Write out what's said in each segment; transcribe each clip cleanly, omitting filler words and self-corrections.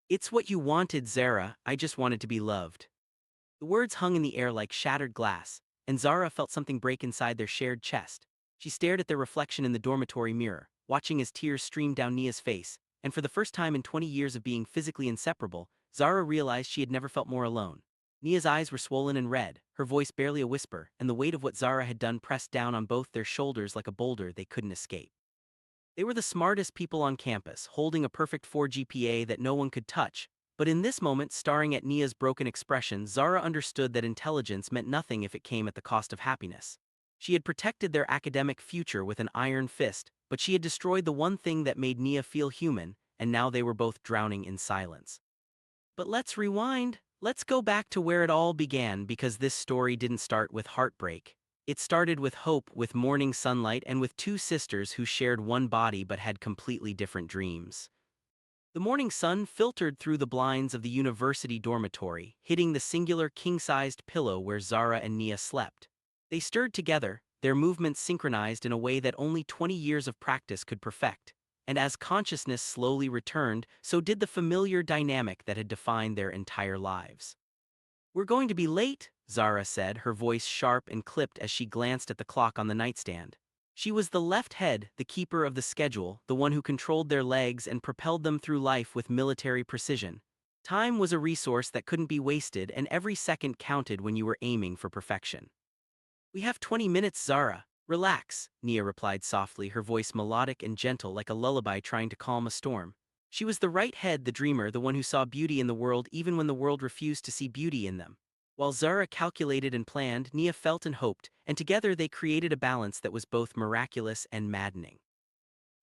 It's what you wanted, Zara, I just wanted to be loved. The words hung in the air like shattered glass, and Zara felt something break inside their shared chest. She stared at their reflection in the dormitory mirror, watching as tears streamed down Nia's face, and for the first time in 20 years of being physically inseparable, Zara realized she had never felt more alone. Nia's eyes were swollen and red, her voice barely a whisper, and the weight of what Zara had done pressed down on both their shoulders like a boulder they couldn't escape. They were the smartest people on campus, holding a perfect 4 GPA that no one could touch, but in this moment, staring at Nia's broken expression, Zara understood that intelligence meant nothing if it came at the cost of happiness. She had protected their academic future with an iron fist, but she had destroyed the one thing that made Nia feel human, and now they were both drowning in silence. But let's rewind. Let's go back to where it all began, because this story didn't start with heartbreak. It started with hope, with morning sunlight, and with two sisters who shared one body but had completely different dreams. The morning sun filtered through the blinds of the university dormitory, hitting the singular king-sized pillow where Zara and Nia slept. They stirred together, their movements synchronized in a way that only 20 years of practice could perfect. And as consciousness slowly returned, so did the familiar dynamic that had defined their entire lives. "We're going to be late," Zara said, her voice sharp and clipped as she glanced at the clock on the nightstand. She was the left head, the keeper of the schedule, the one who controlled their legs and propelled them through life with military precision. Time was a resource that couldn't be wasted, and every second counted when you were aiming for perfection. "We have 20 minutes, Zara. Relax," Nia replied softly, her voice melodic and gentle like a lullaby trying to calm a storm. She was the right head, the dreamer, the one who saw beauty in the world even when the world refused to see beauty in them. While Zara calculated and planned, Nia felt and hoped, and together they created a balance that was both miraculous and maddening.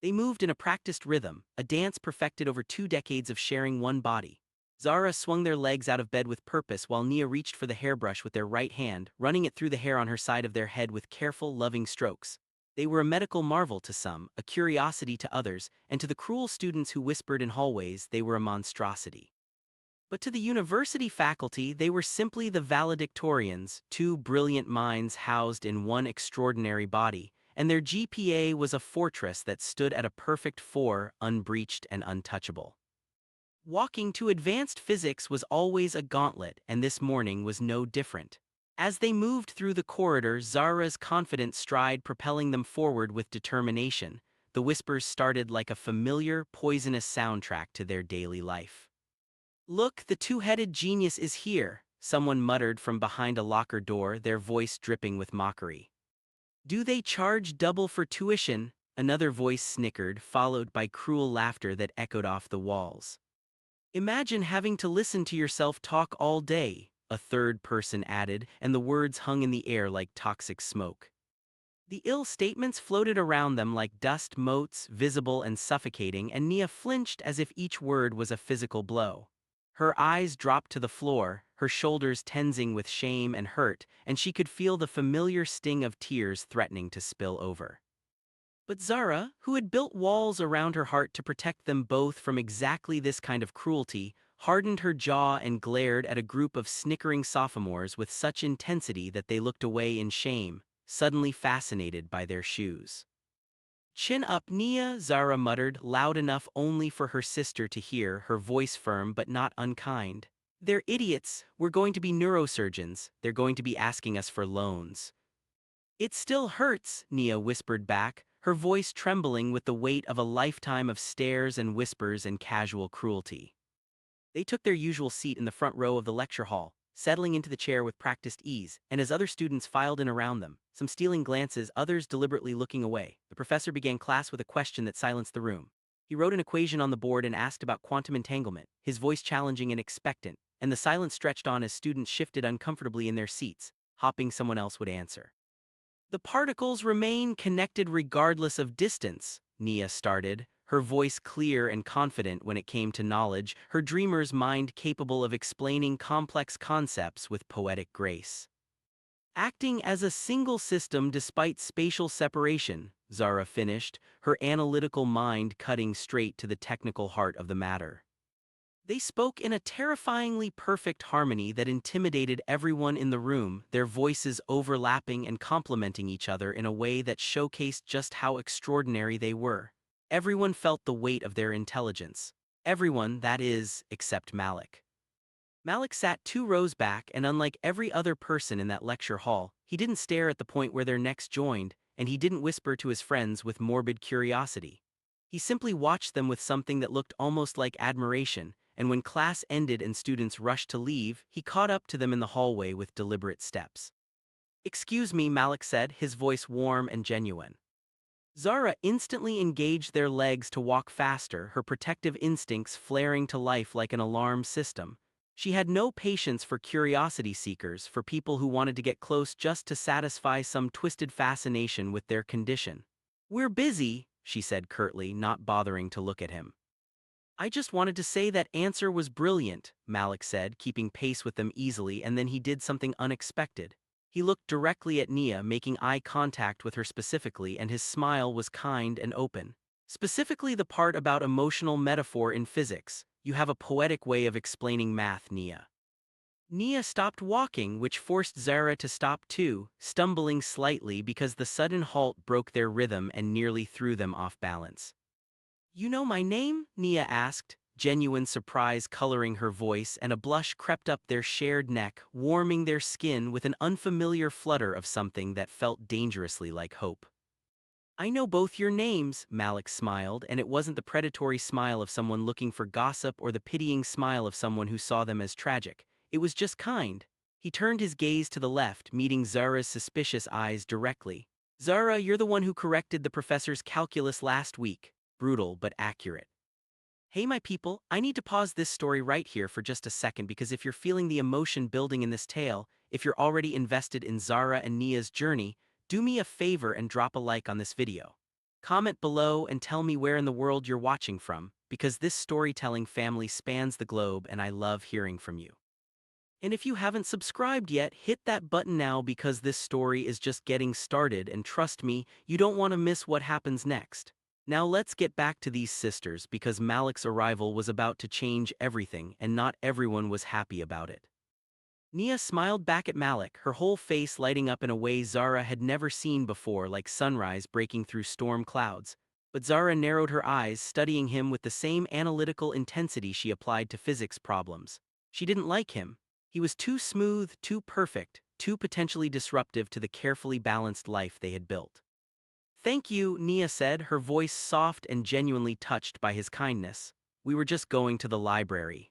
They moved in a practiced rhythm, a dance perfected over 2 decades of sharing one body. Zara swung their legs out of bed with purpose while Nia reached for the hairbrush with their right hand, running it through the hair on her side of their head with careful, loving strokes. They were a medical marvel to some, a curiosity to others, and to the cruel students who whispered in hallways, they were a monstrosity. But to the university faculty, they were simply the valedictorians, two brilliant minds housed in one extraordinary body, and their GPA was a fortress that stood at a perfect 4, unbreached and untouchable. Walking to advanced physics was always a gauntlet, and this morning was no different. As they moved through the corridor, Zara's confident stride propelling them forward with determination, the whispers started like a familiar, poisonous soundtrack to their daily life. "Look, the two-headed genius is here," someone muttered from behind a locker door, their voice dripping with mockery. "Do they charge double for tuition?" Another voice snickered, followed by cruel laughter that echoed off the walls. "Imagine having to listen to yourself talk all day," a third person added, and the words hung in the air like toxic smoke. The ill statements floated around them like dust motes, visible and suffocating, and Nia flinched as if each word was a physical blow. Her eyes dropped to the floor, her shoulders tensing with shame and hurt, and she could feel the familiar sting of tears threatening to spill over. But Zara, who had built walls around her heart to protect them both from exactly this kind of cruelty, hardened her jaw and glared at a group of snickering sophomores with such intensity that they looked away in shame, suddenly fascinated by their shoes. "Chin up, Nia," Zara muttered, loud enough only for her sister to hear, her voice firm but not unkind. "They're idiots. We're going to be neurosurgeons. They're going to be asking us for loans." "It still hurts," Nia whispered back, her voice trembling with the weight of a lifetime of stares and whispers and casual cruelty. They took their usual seat in the front row of the lecture hall, settling into the chair with practiced ease, and as other students filed in around them, some stealing glances, others deliberately looking away, the professor began class with a question that silenced the room. He wrote an equation on the board and asked about quantum entanglement, his voice challenging and expectant, and the silence stretched on as students shifted uncomfortably in their seats, hoping someone else would answer. "The particles remain connected regardless of distance," Nia started, her voice clear and confident when it came to knowledge, her dreamer's mind capable of explaining complex concepts with poetic grace. "Acting as a single system despite spatial separation," Zara finished, her analytical mind cutting straight to the technical heart of the matter. They spoke in a terrifyingly perfect harmony that intimidated everyone in the room, their voices overlapping and complementing each other in a way that showcased just how extraordinary they were. Everyone felt the weight of their intelligence. Everyone, that is, except Malik. Malik sat 2 rows back, and unlike every other person in that lecture hall, he didn't stare at the point where their necks joined, and he didn't whisper to his friends with morbid curiosity. He simply watched them with something that looked almost like admiration, and when class ended and students rushed to leave, he caught up to them in the hallway with deliberate steps. "Excuse me," Malik said, his voice warm and genuine. Zara instantly engaged their legs to walk faster, her protective instincts flaring to life like an alarm system. She had no patience for curiosity seekers, for people who wanted to get close just to satisfy some twisted fascination with their condition. "We're busy," she said curtly, not bothering to look at him. "I just wanted to say that answer was brilliant," Malik said, keeping pace with them easily, and then he did something unexpected. He looked directly at Nia, making eye contact with her specifically, and his smile was kind and open. "Specifically the part about emotional metaphor in physics. You have a poetic way of explaining math, Nia." Nia stopped walking, which forced Zara to stop too, stumbling slightly because the sudden halt broke their rhythm and nearly threw them off balance. "You know my name?" Nia asked, genuine surprise coloring her voice, and a blush crept up their shared neck, warming their skin with an unfamiliar flutter of something that felt dangerously like hope. "I know both your names," Malik smiled, and it wasn't the predatory smile of someone looking for gossip or the pitying smile of someone who saw them as tragic. It was just kind. He turned his gaze to the left, meeting Zara's suspicious eyes directly. "Zara, you're the one who corrected the professor's calculus last week." Brutal but accurate. "Hey my people, I need to pause this story right here for just a second, because if you're feeling the emotion building in this tale, if you're already invested in Zara and Nia's journey, do me a favor and drop a like on this video. Comment below and tell me where in the world you're watching from, because this storytelling family spans the globe and I love hearing from you. And if you haven't subscribed yet, hit that button now, because this story is just getting started, and trust me, you don't want to miss what happens next. Now let's get back to these sisters, because Malik's arrival was about to change everything, and not everyone was happy about it. Nia smiled back at Malik, her whole face lighting up in a way Zara had never seen before, like sunrise breaking through storm clouds. But Zara narrowed her eyes, studying him with the same analytical intensity she applied to physics problems. She didn't like him. He was too smooth, too perfect, too potentially disruptive to the carefully balanced life they had built. "Thank you," Nia said, her voice soft and genuinely touched by his kindness. "We were just going to the library."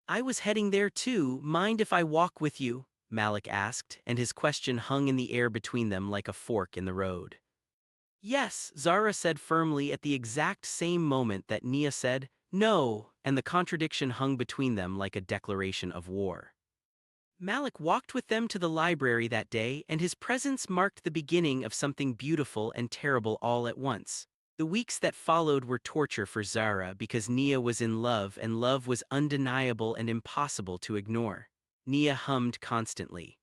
"I was heading there too. Mind if I walk with you?" Malik asked, and his question hung in the air between them like a fork in the road. "Yes," Zara said firmly at the exact same moment that Nia said, "No," and the contradiction hung between them like a declaration of war. Malik walked with them to the library that day, and his presence marked the beginning of something beautiful and terrible all at once. The weeks that followed were torture for Zara, because Nia was in love, and love was undeniable and impossible to ignore. Nia hummed constantly,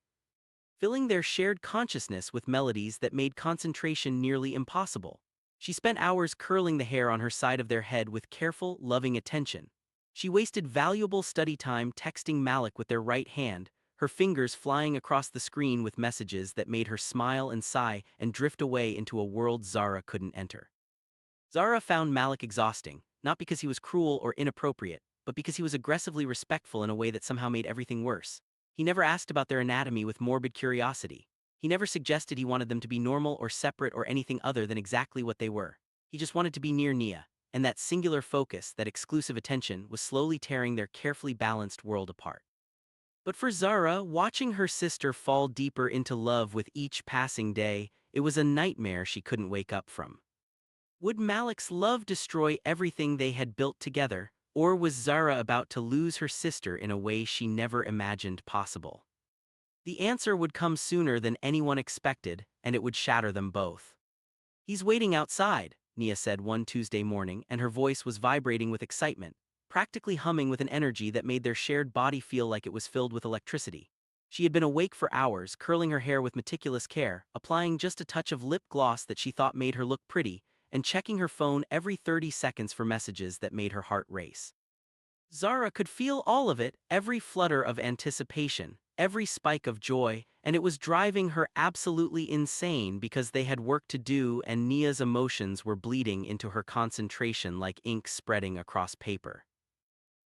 filling their shared consciousness with melodies that made concentration nearly impossible. She spent hours curling the hair on her side of their head with careful, loving attention. She wasted valuable study time texting Malik with their right hand, her fingers flying across the screen with messages that made her smile and sigh and drift away into a world Zara couldn't enter. Zara found Malik exhausting, not because he was cruel or inappropriate, but because he was aggressively respectful in a way that somehow made everything worse. He never asked about their anatomy with morbid curiosity. He never suggested he wanted them to be normal or separate or anything other than exactly what they were. He just wanted to be near Nia, and that singular focus, that exclusive attention, was slowly tearing their carefully balanced world apart. But for Zara, watching her sister fall deeper into love with each passing day, it was a nightmare she couldn't wake up from. Would Malik's love destroy everything they had built together, or was Zara about to lose her sister in a way she never imagined possible? The answer would come sooner than anyone expected, and it would shatter them both. "He's waiting outside," Nia said one Tuesday morning, and her voice was vibrating with excitement, practically humming with an energy that made their shared body feel like it was filled with electricity. She had been awake for hours, curling her hair with meticulous care, applying just a touch of lip gloss that she thought made her look pretty, and checking her phone every 30 seconds for messages that made her heart race. Zara could feel all of it, every flutter of anticipation, every spike of joy, and it was driving her absolutely insane, because they had work to do and Nia's emotions were bleeding into her concentration like ink spreading across paper.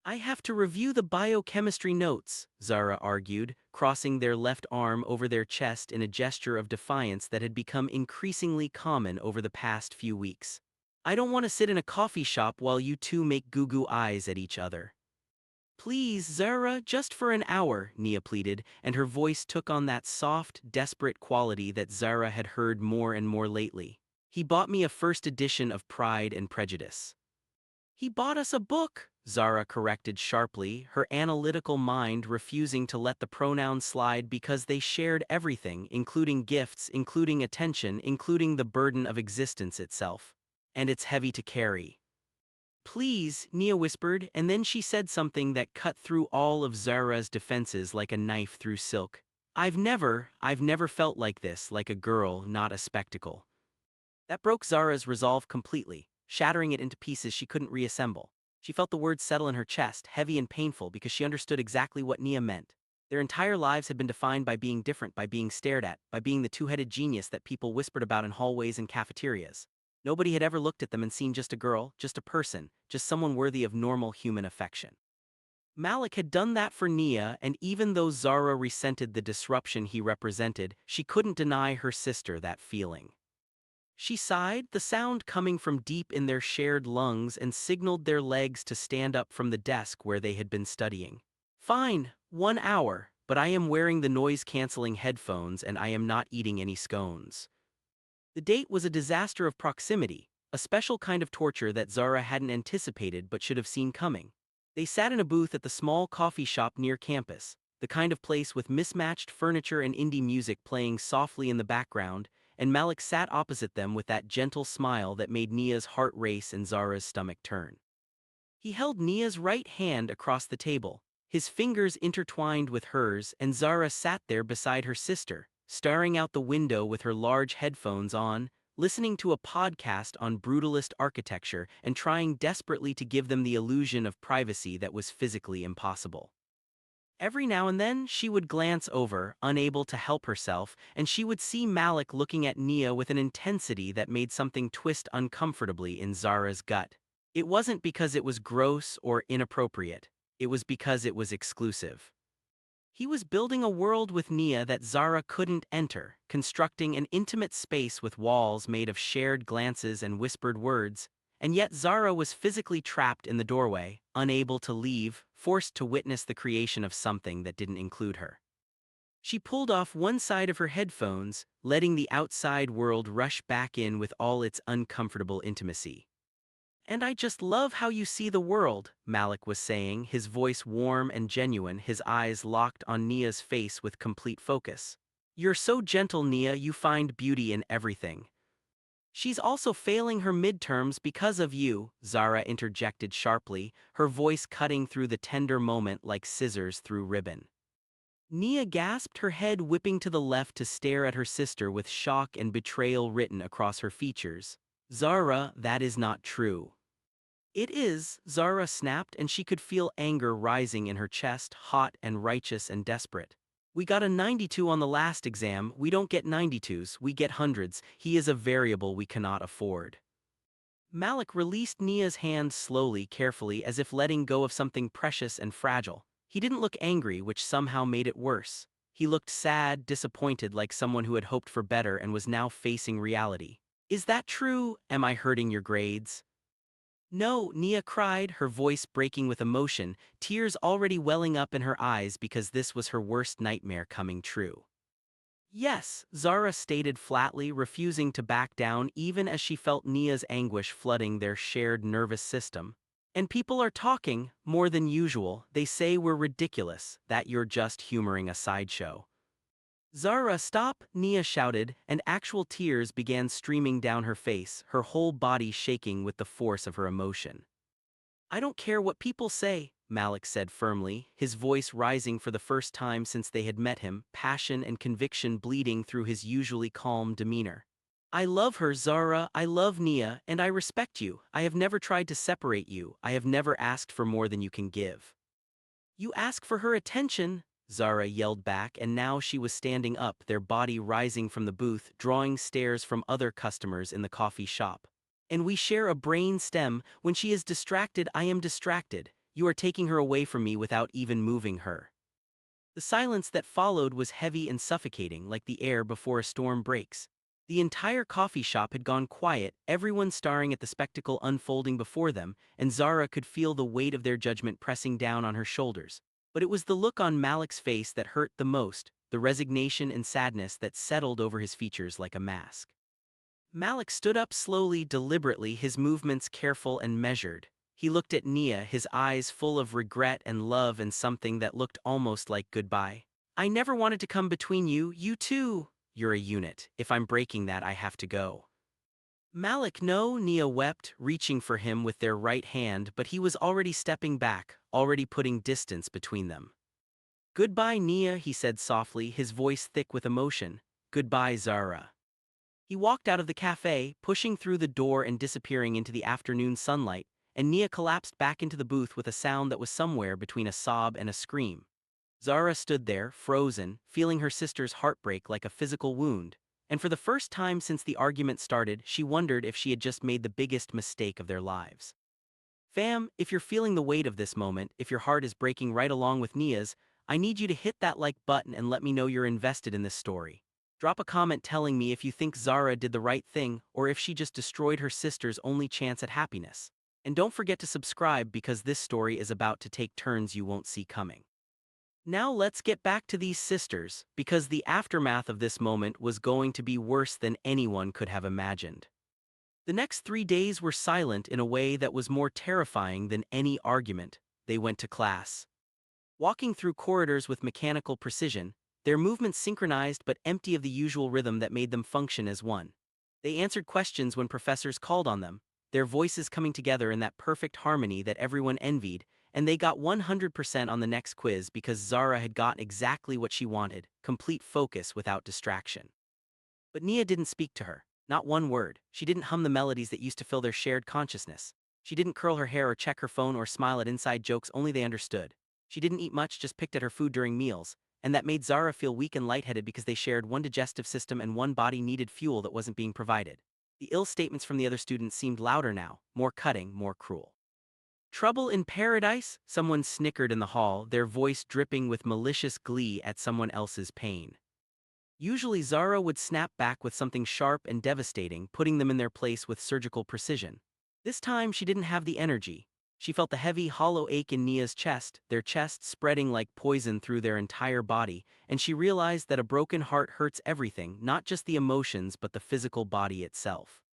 I have to review the biochemistry notes, Zara argued, crossing their left arm over their chest in a gesture of defiance that had become increasingly common over the past few weeks. I don't want to sit in a coffee shop while you two make goo-goo eyes at each other. Please, Zara, just for an hour, Nia pleaded, and her voice took on that soft, desperate quality that Zara had heard more and more lately. He bought me a first edition of Pride and Prejudice. He bought us a book, Zara corrected sharply, her analytical mind refusing to let the pronouns slide because they shared everything, including gifts, including attention, including the burden of existence itself. And it's heavy to carry. Please, Nia whispered, and then she said something that cut through all of Zara's defenses like a knife through silk. I've never felt like this, like a girl, not a spectacle. That broke Zara's resolve completely, shattering it into pieces she couldn't reassemble. She felt the words settle in her chest, heavy and painful because she understood exactly what Nia meant. Their entire lives had been defined by being different, by being stared at, by being the two-headed genius that people whispered about in hallways and cafeterias. Nobody had ever looked at them and seen just a girl, just a person, just someone worthy of normal human affection. Malik had done that for Nia, and even though Zara resented the disruption he represented, she couldn't deny her sister that feeling. She sighed, the sound coming from deep in their shared lungs, and signaled their legs to stand up from the desk where they had been studying. Fine, 1 hour, but I am wearing the noise-canceling headphones and I am not eating any scones. The date was a disaster of proximity, a special kind of torture that Zara hadn't anticipated but should have seen coming. They sat in a booth at the small coffee shop near campus, the kind of place with mismatched furniture and indie music playing softly in the background, and Malik sat opposite them with that gentle smile that made Nia's heart race and Zara's stomach turn. He held Nia's right hand across the table, his fingers intertwined with hers, and Zara sat there beside her sister, staring out the window with her large headphones on, listening to a podcast on brutalist architecture and trying desperately to give them the illusion of privacy that was physically impossible. Every now and then, she would glance over, unable to help herself, and she would see Malik looking at Nia with an intensity that made something twist uncomfortably in Zara's gut. It wasn't because it was gross or inappropriate. It was because it was exclusive. He was building a world with Nia that Zara couldn't enter, constructing an intimate space with walls made of shared glances and whispered words, and yet Zara was physically trapped in the doorway, unable to leave, forced to witness the creation of something that didn't include her. She pulled off one side of her headphones, letting the outside world rush back in with all its uncomfortable intimacy. And I just love how you see the world, Malik was saying, his voice warm and genuine, his eyes locked on Nia's face with complete focus. You're so gentle, Nia, you find beauty in everything. She's also failing her midterms because of you, Zara interjected sharply, her voice cutting through the tender moment like scissors through ribbon. Nia gasped, her head whipping to the left to stare at her sister with shock and betrayal written across her features. Zara, that is not true. It is, Zara snapped, and she could feel anger rising in her chest, hot and righteous and desperate. We got a 92 on the last exam. We don't get 92s, we get hundreds. He is a variable we cannot afford. Malik released Nia's hand slowly, carefully, as if letting go of something precious and fragile. He didn't look angry, which somehow made it worse. He looked sad, disappointed, like someone who had hoped for better and was now facing reality. Is that true? Am I hurting your grades? No, Nia cried, her voice breaking with emotion, tears already welling up in her eyes because this was her worst nightmare coming true. Yes, Zara stated flatly, refusing to back down even as she felt Nia's anguish flooding their shared nervous system. And people are talking, more than usual. They say we're ridiculous, that you're just humoring a sideshow. Zara, stop, Nia shouted, and actual tears began streaming down her face, her whole body shaking with the force of her emotion. I don't care what people say, Malik said firmly, his voice rising for the first time since they had met him, passion and conviction bleeding through his usually calm demeanor. I love her, Zara, I love Nia, and I respect you. I have never tried to separate you. I have never asked for more than you can give. You ask for her attention, Zara yelled back, and now she was standing up, their body rising from the booth, drawing stares from other customers in the coffee shop. And we share a brain stem. When she is distracted, I am distracted. You are taking her away from me without even moving her." The silence that followed was heavy and suffocating, like the air before a storm breaks. The entire coffee shop had gone quiet, everyone staring at the spectacle unfolding before them, and Zara could feel the weight of their judgment pressing down on her shoulders. But it was the look on Malik's face that hurt the most, the resignation and sadness that settled over his features like a mask. Malik stood up slowly, deliberately, his movements careful and measured. He looked at Nia, his eyes full of regret and love and something that looked almost like goodbye. "I never wanted to come between you, you too. You're a unit. If I'm breaking that, I have to go." "Malik, no," Nia wept, reaching for him with their right hand, but he was already stepping back, already putting distance between them. "Goodbye, Nia," he said softly, his voice thick with emotion. "Goodbye, Zara." He walked out of the cafe, pushing through the door and disappearing into the afternoon sunlight, and Nia collapsed back into the booth with a sound that was somewhere between a sob and a scream. Zara stood there, frozen, feeling her sister's heartbreak like a physical wound, and for the first time since the argument started, she wondered if she had just made the biggest mistake of their lives. Fam, if you're feeling the weight of this moment, if your heart is breaking right along with Nia's, I need you to hit that like button and let me know you're invested in this story. Drop a comment telling me if you think Zara did the right thing or if she just destroyed her sister's only chance at happiness. And don't forget to subscribe because this story is about to take turns you won't see coming. Now let's get back to these sisters, because the aftermath of this moment was going to be worse than anyone could have imagined. The next 3 days were silent in a way that was more terrifying than any argument. They went to class. Walking through corridors with mechanical precision, their movements synchronized but empty of the usual rhythm that made them function as one. They answered questions when professors called on them, their voices coming together in that perfect harmony that everyone envied, and they got 100% on the next quiz because Zara had got exactly what she wanted, complete focus without distraction. But Nia didn't speak to her, not one word. She didn't hum the melodies that used to fill their shared consciousness. She didn't curl her hair or check her phone or smile at inside jokes only they understood. She didn't eat much, just picked at her food during meals, and that made Zara feel weak and lightheaded because they shared one digestive system and one body needed fuel that wasn't being provided. The ill statements from the other students seemed louder now, more cutting, more cruel. "Trouble in paradise?" Someone snickered in the hall, their voice dripping with malicious glee at someone else's pain. Usually Zara would snap back with something sharp and devastating, putting them in their place with surgical precision. This time she didn't have the energy. She felt the heavy, hollow ache in Nia's chest, their chest spreading like poison through their entire body, and she realized that a broken heart hurts everything, not just the emotions but the physical body itself.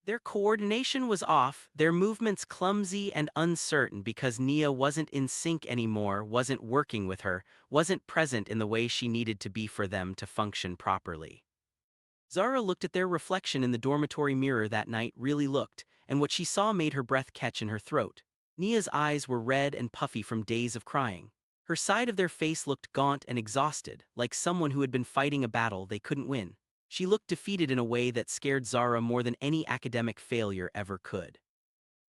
Their coordination was off, their movements clumsy and uncertain because Nia wasn't in sync anymore, wasn't working with her, wasn't present in the way she needed to be for them to function properly. Zara looked at their reflection in the dormitory mirror that night, really looked, and what she saw made her breath catch in her throat. Nia's eyes were red and puffy from days of crying. Her side of their face looked gaunt and exhausted, like someone who had been fighting a battle they couldn't win. She looked defeated in a way that scared Zara more than any academic failure ever could.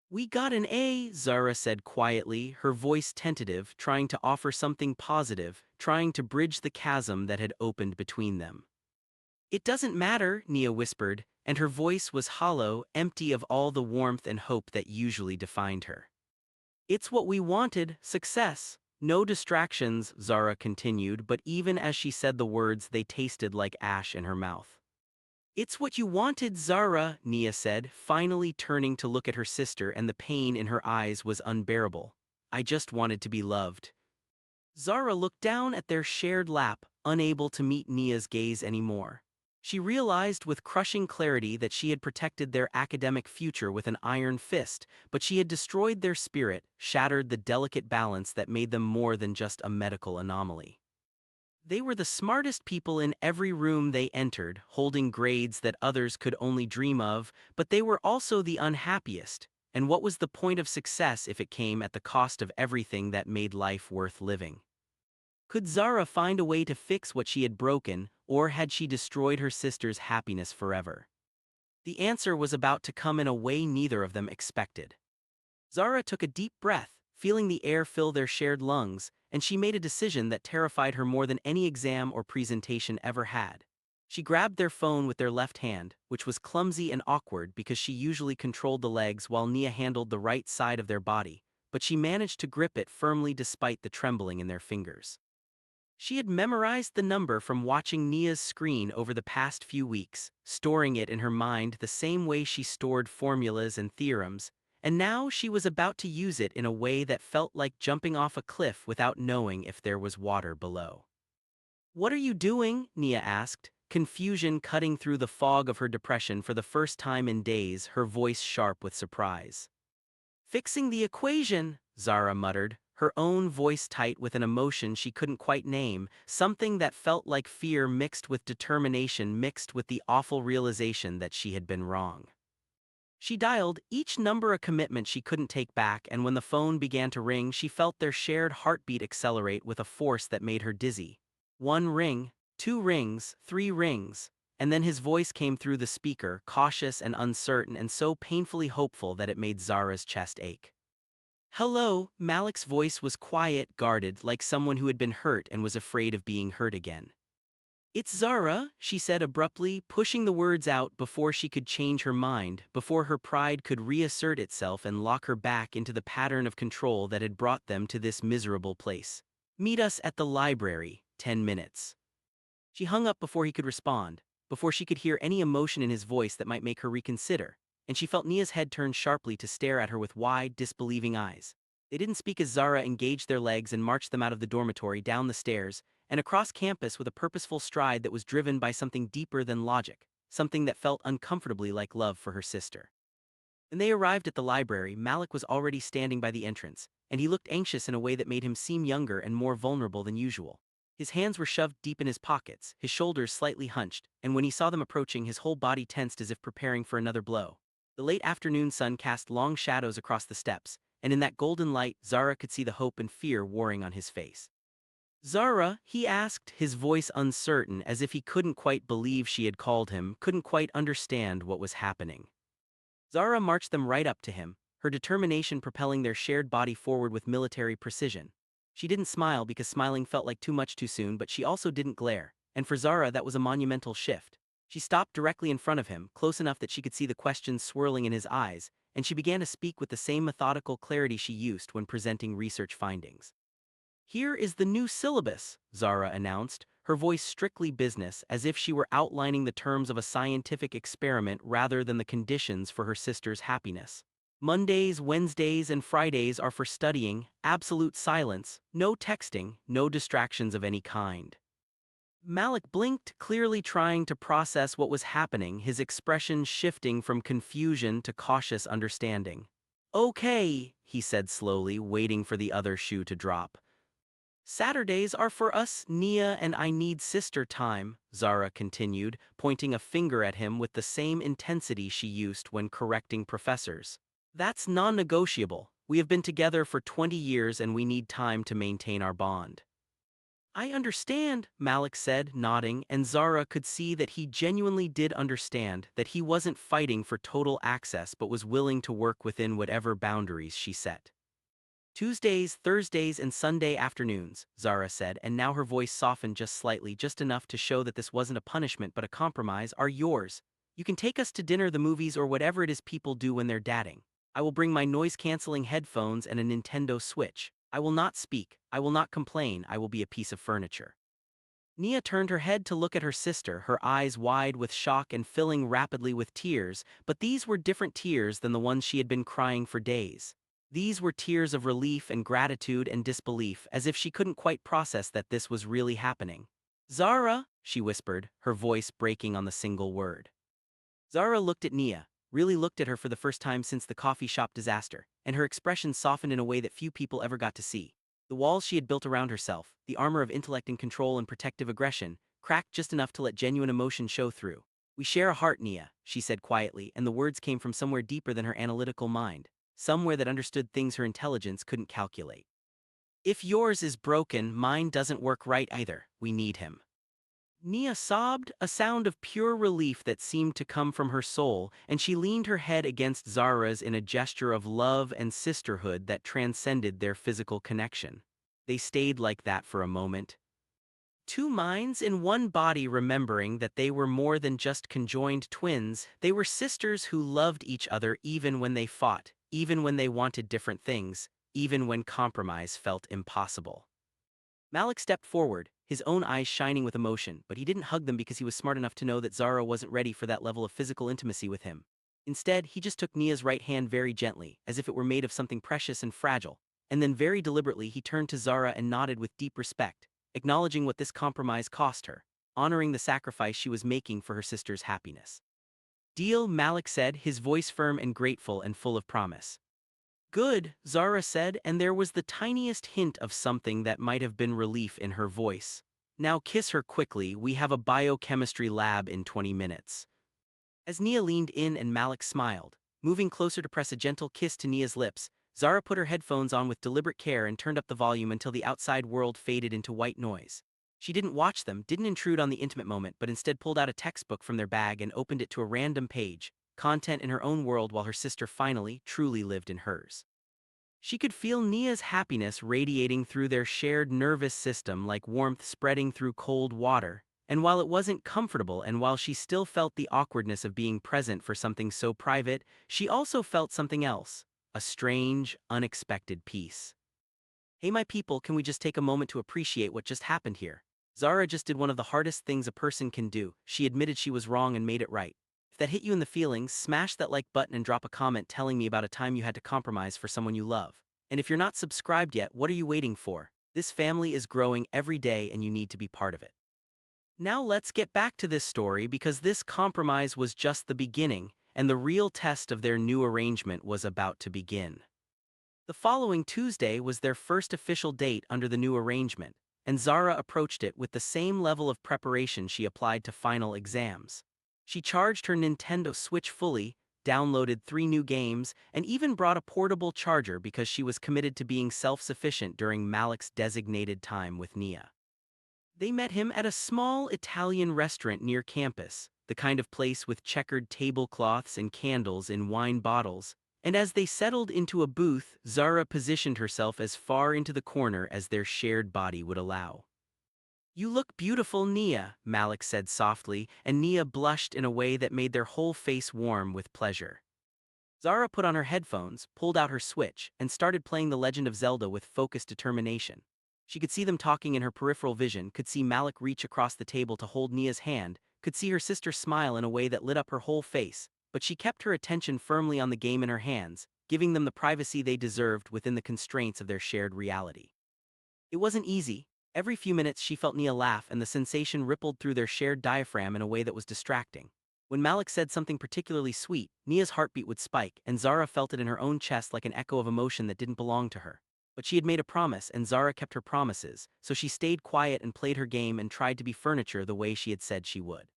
"We got an A," Zara said quietly, her voice tentative, trying to offer something positive, trying to bridge the chasm that had opened between them. "It doesn't matter," Nia whispered, and her voice was hollow, empty of all the warmth and hope that usually defined her. "It's what we wanted, success. No distractions," Zara continued, but even as she said the words they tasted like ash in her mouth. "It's what you wanted, Zara," Nia said, finally turning to look at her sister, and the pain in her eyes was unbearable. "I just wanted to be loved." Zara looked down at their shared lap, unable to meet Nia's gaze anymore. She realized with crushing clarity that she had protected their academic future with an iron fist, but she had destroyed their spirit, shattered the delicate balance that made them more than just a medical anomaly. They were the smartest people in every room they entered, holding grades that others could only dream of, but they were also the unhappiest. And what was the point of success if it came at the cost of everything that made life worth living? Could Zara find a way to fix what she had broken, or had she destroyed her sister's happiness forever? The answer was about to come in a way neither of them expected. Zara took a deep breath, feeling the air fill their shared lungs, and she made a decision that terrified her more than any exam or presentation ever had. She grabbed their phone with their left hand, which was clumsy and awkward because she usually controlled the legs while Nia handled the right side of their body, but she managed to grip it firmly despite the trembling in their fingers. She had memorized the number from watching Nia's screen over the past few weeks, storing it in her mind the same way she stored formulas and theorems, and now she was about to use it in a way that felt like jumping off a cliff without knowing if there was water below. "What are you doing?" Nia asked, confusion cutting through the fog of her depression for the first time in days, her voice sharp with surprise. "Fixing the equation," Zara muttered, her own voice tight with an emotion she couldn't quite name, something that felt like fear mixed with determination mixed with the awful realization that she had been wrong. She dialed, each number a commitment she couldn't take back, and when the phone began to ring she felt their shared heartbeat accelerate with a force that made her dizzy. One ring, two rings, three rings, and then his voice came through the speaker, cautious and uncertain and so painfully hopeful that it made Zara's chest ache. "Hello," Malik's voice was quiet, guarded, like someone who had been hurt and was afraid of being hurt again. "It's Zara," she said abruptly, pushing the words out before she could change her mind, before her pride could reassert itself and lock her back into the pattern of control that had brought them to this miserable place. "Meet us at the library, 10 minutes. She hung up before he could respond, before she could hear any emotion in his voice that might make her reconsider, and she felt Nia's head turn sharply to stare at her with wide, disbelieving eyes. They didn't speak as Zara engaged their legs and marched them out of the dormitory, down the stairs, and across campus with a purposeful stride that was driven by something deeper than logic, something that felt uncomfortably like love for her sister. When they arrived at the library, Malik was already standing by the entrance, and he looked anxious in a way that made him seem younger and more vulnerable than usual. His hands were shoved deep in his pockets, his shoulders slightly hunched, and when he saw them approaching, his whole body tensed as if preparing for another blow. The late afternoon sun cast long shadows across the steps, and in that golden light, Zara could see the hope and fear warring on his face. "Zara," he asked, his voice uncertain, as if he couldn't quite believe she had called him, couldn't quite understand what was happening. Zara marched them right up to him, her determination propelling their shared body forward with military precision. She didn't smile because smiling felt like too much too soon, but she also didn't glare, and for Zara that was a monumental shift. She stopped directly in front of him, close enough that she could see the questions swirling in his eyes, and she began to speak with the same methodical clarity she used when presenting research findings. "Here is the new syllabus," Zara announced, her voice strictly business, as if she were outlining the terms of a scientific experiment rather than the conditions for her sister's happiness. "Mondays, Wednesdays, and Fridays are for studying, absolute silence, no texting, no distractions of any kind." Malik blinked, clearly trying to process what was happening, his expression shifting from confusion to cautious understanding. "Okay," he said slowly, waiting for the other shoe to drop. "Saturdays are for us, Nia and I need sister time," Zara continued, pointing a finger at him with the same intensity she used when correcting professors. "That's non-negotiable. We have been together for 20 years and we need time to maintain our bond." "I understand," Malik said, nodding, and Zara could see that he genuinely did understand, that he wasn't fighting for total access but was willing to work within whatever boundaries she set. "Tuesdays, Thursdays, and Sunday afternoons," Zara said, and now her voice softened just slightly, just enough to show that this wasn't a punishment but a compromise, "are yours. You can take us to dinner, the movies, or whatever it is people do when they're dadding. I will bring my noise-canceling headphones and a Nintendo Switch. I will not speak, I will not complain, I will be a piece of furniture." Nia turned her head to look at her sister, her eyes wide with shock and filling rapidly with tears, but these were different tears than the ones she had been crying for days. These were tears of relief and gratitude and disbelief, as if she couldn't quite process that this was really happening. "Zara," she whispered, her voice breaking on the single word. Zara looked at Nia, really looked at her for the first time since the coffee shop disaster, and her expression softened in a way that few people ever got to see. The walls she had built around herself, the armor of intellect and control and protective aggression, cracked just enough to let genuine emotion show through. "We share a heart, Nia," she said quietly, and the words came from somewhere deeper than her analytical mind, somewhere that understood things her intelligence couldn't calculate. "If yours is broken, mine doesn't work right either. We need him." Nia sobbed, a sound of pure relief that seemed to come from her soul, and she leaned her head against Zara's in a gesture of love and sisterhood that transcended their physical connection. They stayed like that for a moment. Two minds in one body, remembering that they were more than just conjoined twins, they were sisters who loved each other even when they fought, even when they wanted different things, even when compromise felt impossible. Malik stepped forward, his own eyes shining with emotion, but he didn't hug them because he was smart enough to know that Zara wasn't ready for that level of physical intimacy with him. Instead, he just took Nia's right hand very gently, as if it were made of something precious and fragile, and then very deliberately he turned to Zara and nodded with deep respect, acknowledging what this compromise cost her, honoring the sacrifice she was making for her sister's happiness. "Deal," Malik said, his voice firm and grateful and full of promise. "Good," Zara said, and there was the tiniest hint of something that might have been relief in her voice. "Now kiss her quickly, we have a biochemistry lab in 20 minutes. As Nia leaned in and Malik smiled, moving closer to press a gentle kiss to Nia's lips, Zara put her headphones on with deliberate care and turned up the volume until the outside world faded into white noise. She didn't watch them, didn't intrude on the intimate moment, but instead pulled out a textbook from their bag and opened it to a random page, content in her own world while her sister finally, truly lived in hers. She could feel Nia's happiness radiating through their shared nervous system like warmth spreading through cold water, and while it wasn't comfortable and while she still felt the awkwardness of being present for something so private, she also felt something else, a strange, unexpected peace. "Hey my people, can we just take a moment to appreciate what just happened here? Zara just did one of the hardest things a person can do. She admitted she was wrong and made it right. If that hit you in the feelings, smash that like button and drop a comment telling me about a time you had to compromise for someone you love. And if you're not subscribed yet, what are you waiting for? This family is growing every day and you need to be part of it." Now let's get back to this story because this compromise was just the beginning, and the real test of their new arrangement was about to begin. The following Tuesday was their first official date under the new arrangement, and Zara approached it with the same level of preparation she applied to final exams. She charged her Nintendo Switch fully, downloaded 3 new games, and even brought a portable charger because she was committed to being self-sufficient during Malik's designated time with Nia. They met him at a small Italian restaurant near campus, the kind of place with checkered tablecloths and candles in wine bottles, and as they settled into a booth, Zara positioned herself as far into the corner as their shared body would allow. "You look beautiful, Nia," Malik said softly, and Nia blushed in a way that made their whole face warm with pleasure. Zara put on her headphones, pulled out her Switch, and started playing The Legend of Zelda with focused determination. She could see them talking in her peripheral vision, could see Malik reach across the table to hold Nia's hand, could see her sister smile in a way that lit up her whole face, but she kept her attention firmly on the game in her hands, giving them the privacy they deserved within the constraints of their shared reality. It wasn't easy. Every few minutes she felt Nia laugh and the sensation rippled through their shared diaphragm in a way that was distracting. When Malik said something particularly sweet, Nia's heartbeat would spike, and Zara felt it in her own chest like an echo of emotion that didn't belong to her. But she had made a promise, and Zara kept her promises, so she stayed quiet and played her game and tried to be furniture the way she had said she would.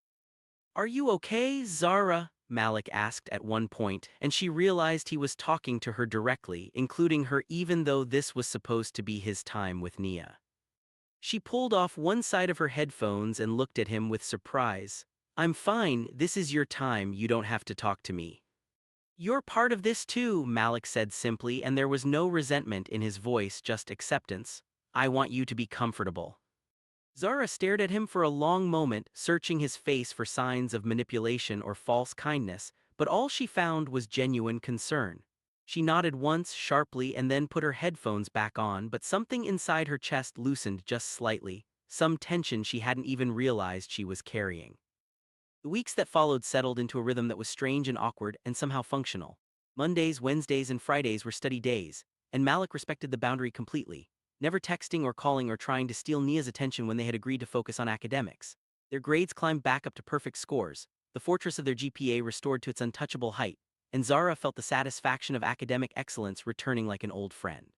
"Are you okay, Zara?" Malik asked at one point, and she realized he was talking to her directly, including her even though this was supposed to be his time with Nia. She pulled off one side of her headphones and looked at him with surprise. "I'm fine, this is your time, you don't have to talk to me." "You're part of this too," Malik said simply, and there was no resentment in his voice, just acceptance. "I want you to be comfortable." Zara stared at him for a long moment, searching his face for signs of manipulation or false kindness, but all she found was genuine concern. She nodded once sharply and then put her headphones back on, but something inside her chest loosened just slightly, some tension she hadn't even realized she was carrying. The weeks that followed settled into a rhythm that was strange and awkward and somehow functional. Mondays, Wednesdays, and Fridays were study days, and Malik respected the boundary completely, never texting or calling or trying to steal Nia's attention when they had agreed to focus on academics. Their grades climbed back up to perfect scores, the fortress of their GPA restored to its untouchable height, and Zara felt the satisfaction of academic excellence returning like an old friend.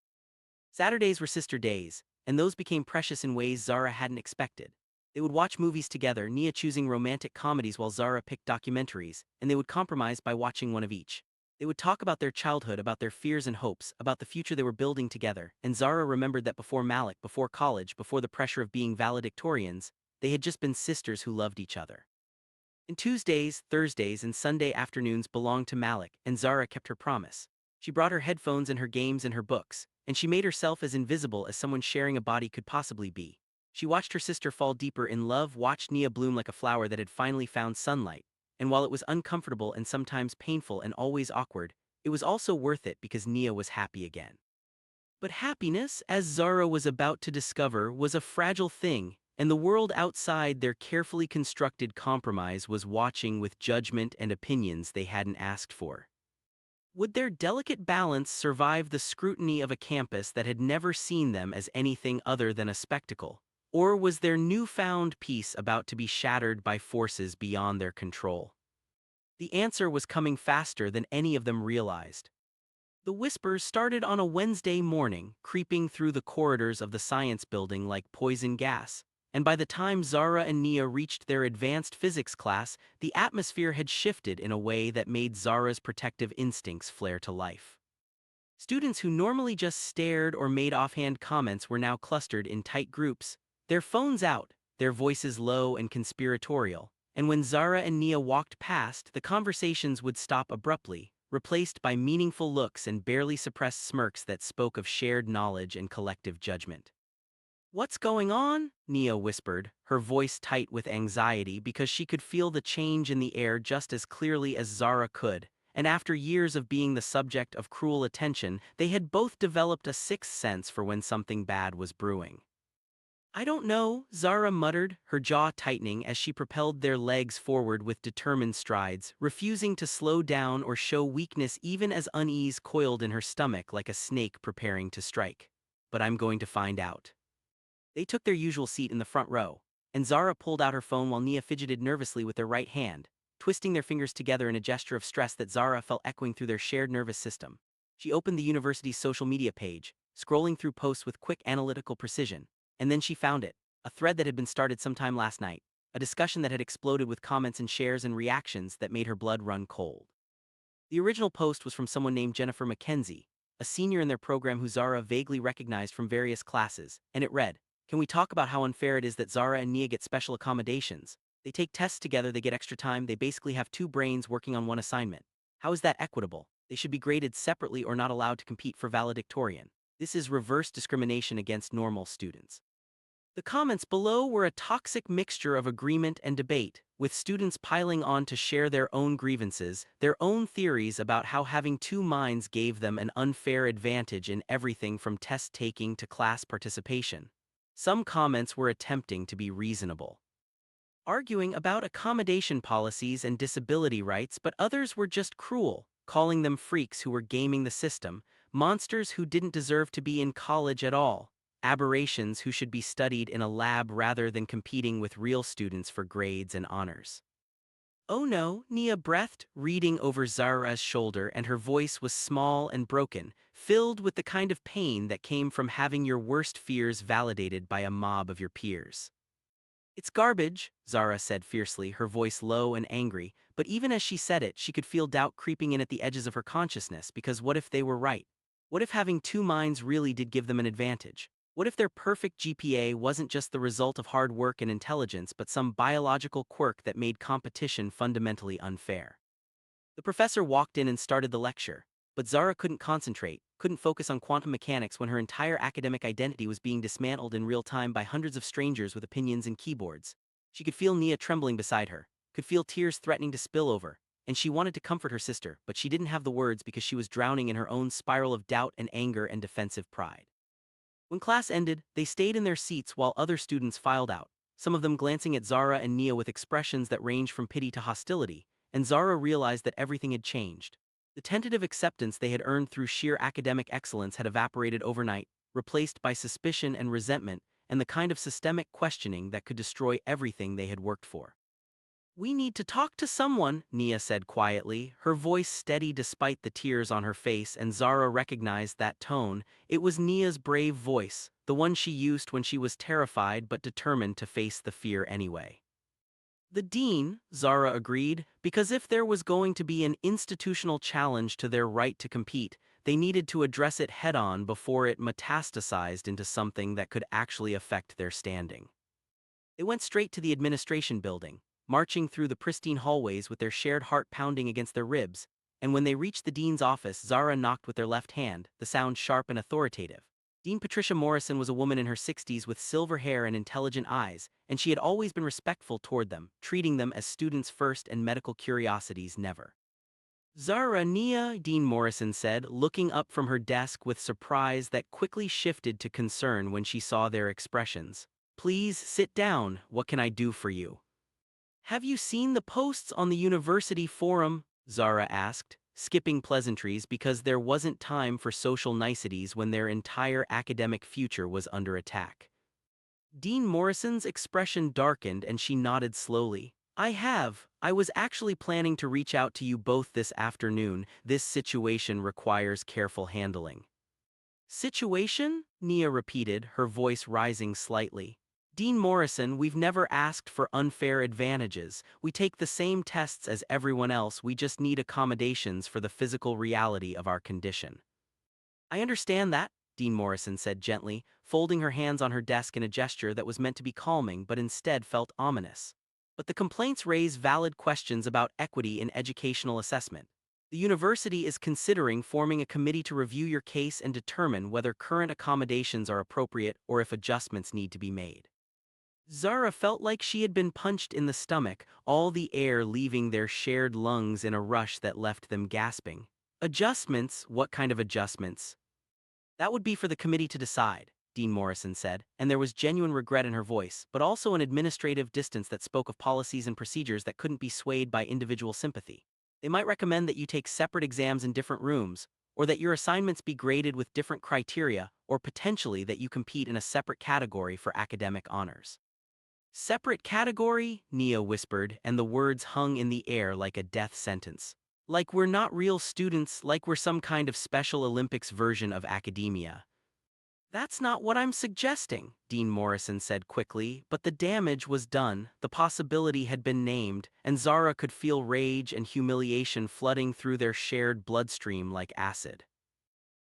Saturdays were sister days, and those became precious in ways Zara hadn't expected. They would watch movies together, Nia choosing romantic comedies while Zara picked documentaries, and they would compromise by watching one of each. They would talk about their childhood, about their fears and hopes, about the future they were building together, and Zara remembered that before Malik, before college, before the pressure of being valedictorians, they had just been sisters who loved each other. And Tuesdays, Thursdays, and Sunday afternoons belonged to Malik, and Zara kept her promise. She brought her headphones and her games and her books, and she made herself as invisible as someone sharing a body could possibly be. She watched her sister fall deeper in love, watched Nia bloom like a flower that had finally found sunlight, and while it was uncomfortable and sometimes painful and always awkward, it was also worth it because Nia was happy again. But happiness, as Zara was about to discover, was a fragile thing, and the world outside their carefully constructed compromise was watching with judgment and opinions they hadn't asked for. Would their delicate balance survive the scrutiny of a campus that had never seen them as anything other than a spectacle? Or was their newfound peace about to be shattered by forces beyond their control? The answer was coming faster than any of them realized. The whispers started on a Wednesday morning, creeping through the corridors of the science building like poison gas, and by the time Zara and Nia reached their advanced physics class, the atmosphere had shifted in a way that made Zara's protective instincts flare to life. Students who normally just stared or made offhand comments were now clustered in tight groups, their phones out, their voices low and conspiratorial, and when Zara and Nia walked past, the conversations would stop abruptly, replaced by meaningful looks and barely suppressed smirks that spoke of shared knowledge and collective judgment. "What's going on?" Nia whispered, her voice tight with anxiety because she could feel the change in the air just as clearly as Zara could, and after years of being the subject of cruel attention, they had both developed a sixth sense for when something bad was brewing. "I don't know," Zara muttered, her jaw tightening as she propelled their legs forward with determined strides, refusing to slow down or show weakness even as unease coiled in her stomach like a snake preparing to strike. "But I'm going to find out." They took their usual seat in the front row, and Zara pulled out her phone while Nia fidgeted nervously with their right hand, twisting their fingers together in a gesture of stress that Zara felt echoing through their shared nervous system. She opened the university's social media page, scrolling through posts with quick analytical precision, and then she found it, a thread that had been started sometime last night, a discussion that had exploded with comments and shares and reactions that made her blood run cold. The original post was from someone named Jennifer McKenzie, a senior in their program who Zara vaguely recognized from various classes, and it read, "Can we talk about how unfair it is that Zara and Nia get special accommodations? They take tests together, they get extra time, they basically have two brains working on one assignment. How is that equitable? They should be graded separately or not allowed to compete for valedictorian. This is reverse discrimination against normal students." The comments below were a toxic mixture of agreement and debate, with students piling on to share their own grievances, their own theories about how having two minds gave them an unfair advantage in everything from test taking to class participation. Some comments were attempting to be reasonable, arguing about accommodation policies and disability rights, but others were just cruel, calling them freaks who were gaming the system, monsters who didn't deserve to be in college at all, aberrations who should be studied in a lab rather than competing with real students for grades and honors. "Oh no," Nia breathed, reading over Zara's shoulder, and her voice was small and broken, filled with the kind of pain that came from having your worst fears validated by a mob of your peers. "It's garbage," Zara said fiercely, her voice low and angry, but even as she said it, she could feel doubt creeping in at the edges of her consciousness because what if they were right? What if having two minds really did give them an advantage? What if their perfect GPA wasn't just the result of hard work and intelligence but some biological quirk that made competition fundamentally unfair? The professor walked in and started the lecture, but Zara couldn't concentrate, couldn't focus on quantum mechanics when her entire academic identity was being dismantled in real time by hundreds of strangers with opinions and keyboards. She could feel Nia trembling beside her, could feel tears threatening to spill over, and she wanted to comfort her sister, but she didn't have the words because she was drowning in her own spiral of doubt and anger and defensive pride. When class ended, they stayed in their seats while other students filed out, some of them glancing at Zara and Nia with expressions that ranged from pity to hostility, and Zara realized that everything had changed. The tentative acceptance they had earned through sheer academic excellence had evaporated overnight, replaced by suspicion and resentment, and the kind of systemic questioning that could destroy everything they had worked for. "We need to talk to someone," Nia said quietly, her voice steady despite the tears on her face, and Zara recognized that tone. It was Nia's brave voice, the one she used when she was terrified but determined to face the fear anyway. "The dean," Zara agreed, because if there was going to be an institutional challenge to their right to compete, they needed to address it head-on before it metastasized into something that could actually affect their standing. They went straight to the administration building, marching through the pristine hallways with their shared heart pounding against their ribs, and when they reached the dean's office, Zara knocked with their left hand, the sound sharp and authoritative. Dean Patricia Morrison was a woman in her 60s with silver hair and intelligent eyes, and she had always been respectful toward them, treating them as students first and medical curiosities never. Zara and Nia, Dean Morrison said, looking up from her desk with surprise that quickly shifted to concern when she saw their expressions. Please sit down, what can I do for you? Have you seen the posts on the university forum? Zara asked, skipping pleasantries because there wasn't time for social niceties when their entire academic future was under attack. Dean Morrison's expression darkened and she nodded slowly. I have. I was actually planning to reach out to you both this afternoon. This situation requires careful handling. Situation? Nia repeated, her voice rising slightly. Dean Morrison, we've never asked for unfair advantages. We take the same tests as everyone else, we just need accommodations for the physical reality of our condition. I understand that, Dean Morrison said gently, folding her hands on her desk in a gesture that was meant to be calming but instead felt ominous. But the complaints raise valid questions about equity in educational assessment. The university is considering forming a committee to review your case and determine whether current accommodations are appropriate or if adjustments need to be made. Zara felt like she had been punched in the stomach, all the air leaving their shared lungs in a rush that left them gasping. Adjustments? What kind of adjustments? That would be for the committee to decide, Dean Morrison said, and there was genuine regret in her voice, but also an administrative distance that spoke of policies and procedures that couldn't be swayed by individual sympathy. They might recommend that you take separate exams in different rooms, or that your assignments be graded with different criteria, or potentially that you compete in a separate category for academic honors. Separate category? Nia whispered, and the words hung in the air like a death sentence. Like we're not real students, like we're some kind of Special Olympics version of academia. That's not what I'm suggesting, Dean Morrison said quickly, but the damage was done, the possibility had been named, and Zara could feel rage and humiliation flooding through their shared bloodstream like acid.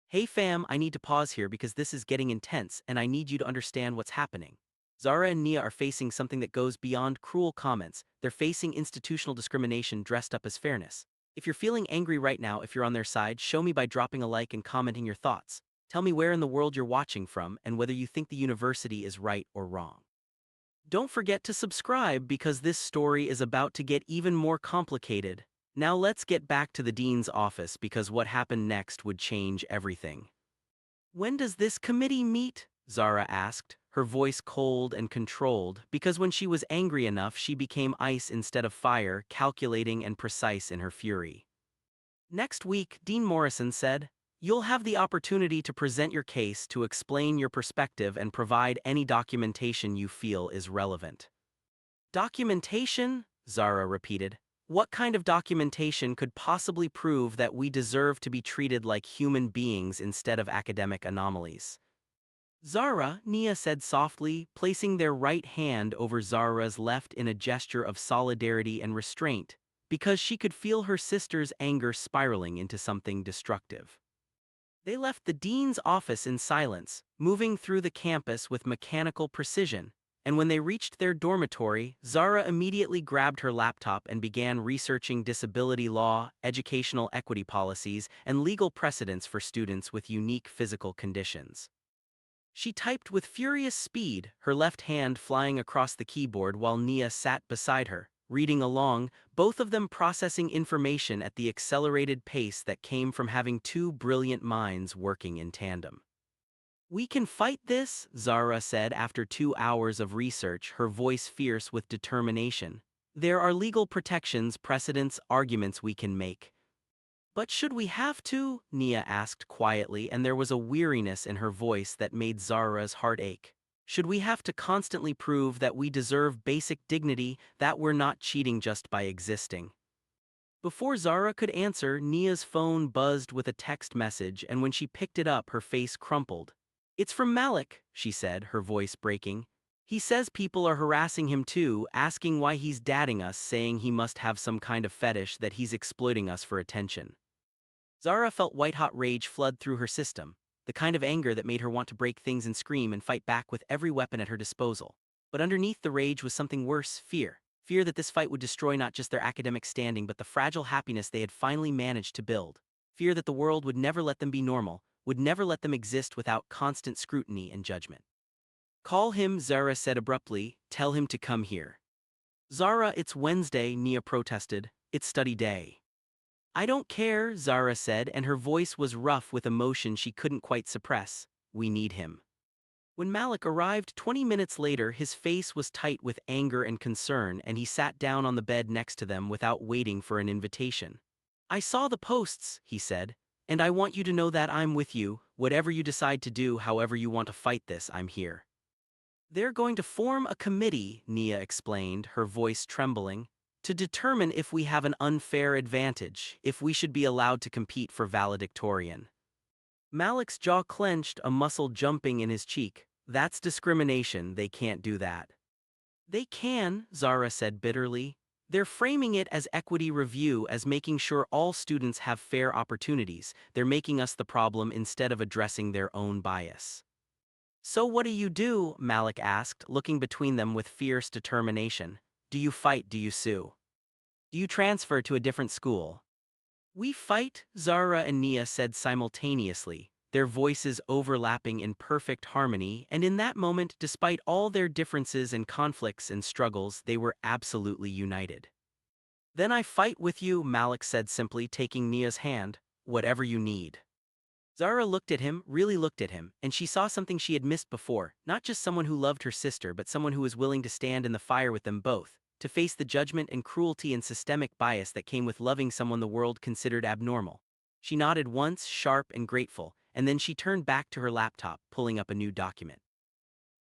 Hey fam, I need to pause here because this is getting intense and I need you to understand what's happening. Zara and Nia are facing something that goes beyond cruel comments. They're facing institutional discrimination dressed up as fairness. If you're feeling angry right now, if you're on their side, show me by dropping a like and commenting your thoughts. Tell me where in the world you're watching from and whether you think the university is right or wrong. Don't forget to subscribe because this story is about to get even more complicated. Now let's get back to the dean's office because what happened next would change everything. When does this committee meet? Zara asked, her voice cold and controlled, because when she was angry enough she became ice instead of fire, calculating and precise in her fury. Next week, Dean Morrison said, you'll have the opportunity to present your case, to explain your perspective and provide any documentation you feel is relevant. Documentation? Zara repeated. What kind of documentation could possibly prove that we deserve to be treated like human beings instead of academic anomalies? Zara, Nia said softly, placing their right hand over Zara's left in a gesture of solidarity and restraint, because she could feel her sister's anger spiraling into something destructive. They left the dean's office in silence, moving through the campus with mechanical precision, and when they reached their dormitory, Zara immediately grabbed her laptop and began researching disability law, educational equity policies, and legal precedents for students with unique physical conditions. She typed with furious speed, her left hand flying across the keyboard while Nia sat beside her, reading along, both of them processing information at the accelerated pace that came from having two brilliant minds working in tandem. We can fight this, Zara said after 2 hours of research, her voice fierce with determination. There are legal protections, precedents, arguments we can make. But should we have to? Nia asked quietly, and there was a weariness in her voice that made Zara's heart ache. Should we have to constantly prove that we deserve basic dignity, that we're not cheating just by existing? Before Zara could answer, Nia's phone buzzed with a text message, and when she picked it up, her face crumpled. It's from Malik, she said, her voice breaking. He says people are harassing him too, asking why he's dating us, saying he must have some kind of fetish, that he's exploiting us for attention. Zara felt white-hot rage flood through her system, the kind of anger that made her want to break things and scream and fight back with every weapon at her disposal. But underneath the rage was something worse, fear. Fear that this fight would destroy not just their academic standing but the fragile happiness they had finally managed to build. Fear that the world would never let them be normal, would never let them exist without constant scrutiny and judgment. Call him, Zara said abruptly. Tell him to come here. Zara, it's Wednesday, Nia protested. It's study day. I don't care, Zara said, and her voice was rough with emotion she couldn't quite suppress. We need him. When Malik arrived 20 minutes later, his face was tight with anger and concern, and he sat down on the bed next to them without waiting for an invitation. I saw the posts, he said, and I want you to know that I'm with you. Whatever you decide to do, however you want to fight this, I'm here. They're going to form a committee, Nia explained, her voice trembling, to determine if we have an unfair advantage, if we should be allowed to compete for valedictorian. Malik's jaw clenched, a muscle jumping in his cheek. That's discrimination, they can't do that. They can, Zara said bitterly. They're framing it as equity review, as making sure all students have fair opportunities. They're making us the problem instead of addressing their own bias. So what do? Malik asked, looking between them with fierce determination. Do you fight? Do you sue? Do you transfer to a different school? We fight, Zara and Nia said simultaneously, their voices overlapping in perfect harmony, and in that moment, despite all their differences and conflicts and struggles, they were absolutely united. Then I fight with you, Malik said simply, taking Nia's hand. Whatever you need. Zara looked at him, really looked at him, and she saw something she had missed before, not just someone who loved her sister but someone who was willing to stand in the fire with them both, to face the judgment and cruelty and systemic bias that came with loving someone the world considered abnormal. She nodded once, sharp and grateful, and then she turned back to her laptop, pulling up a new document.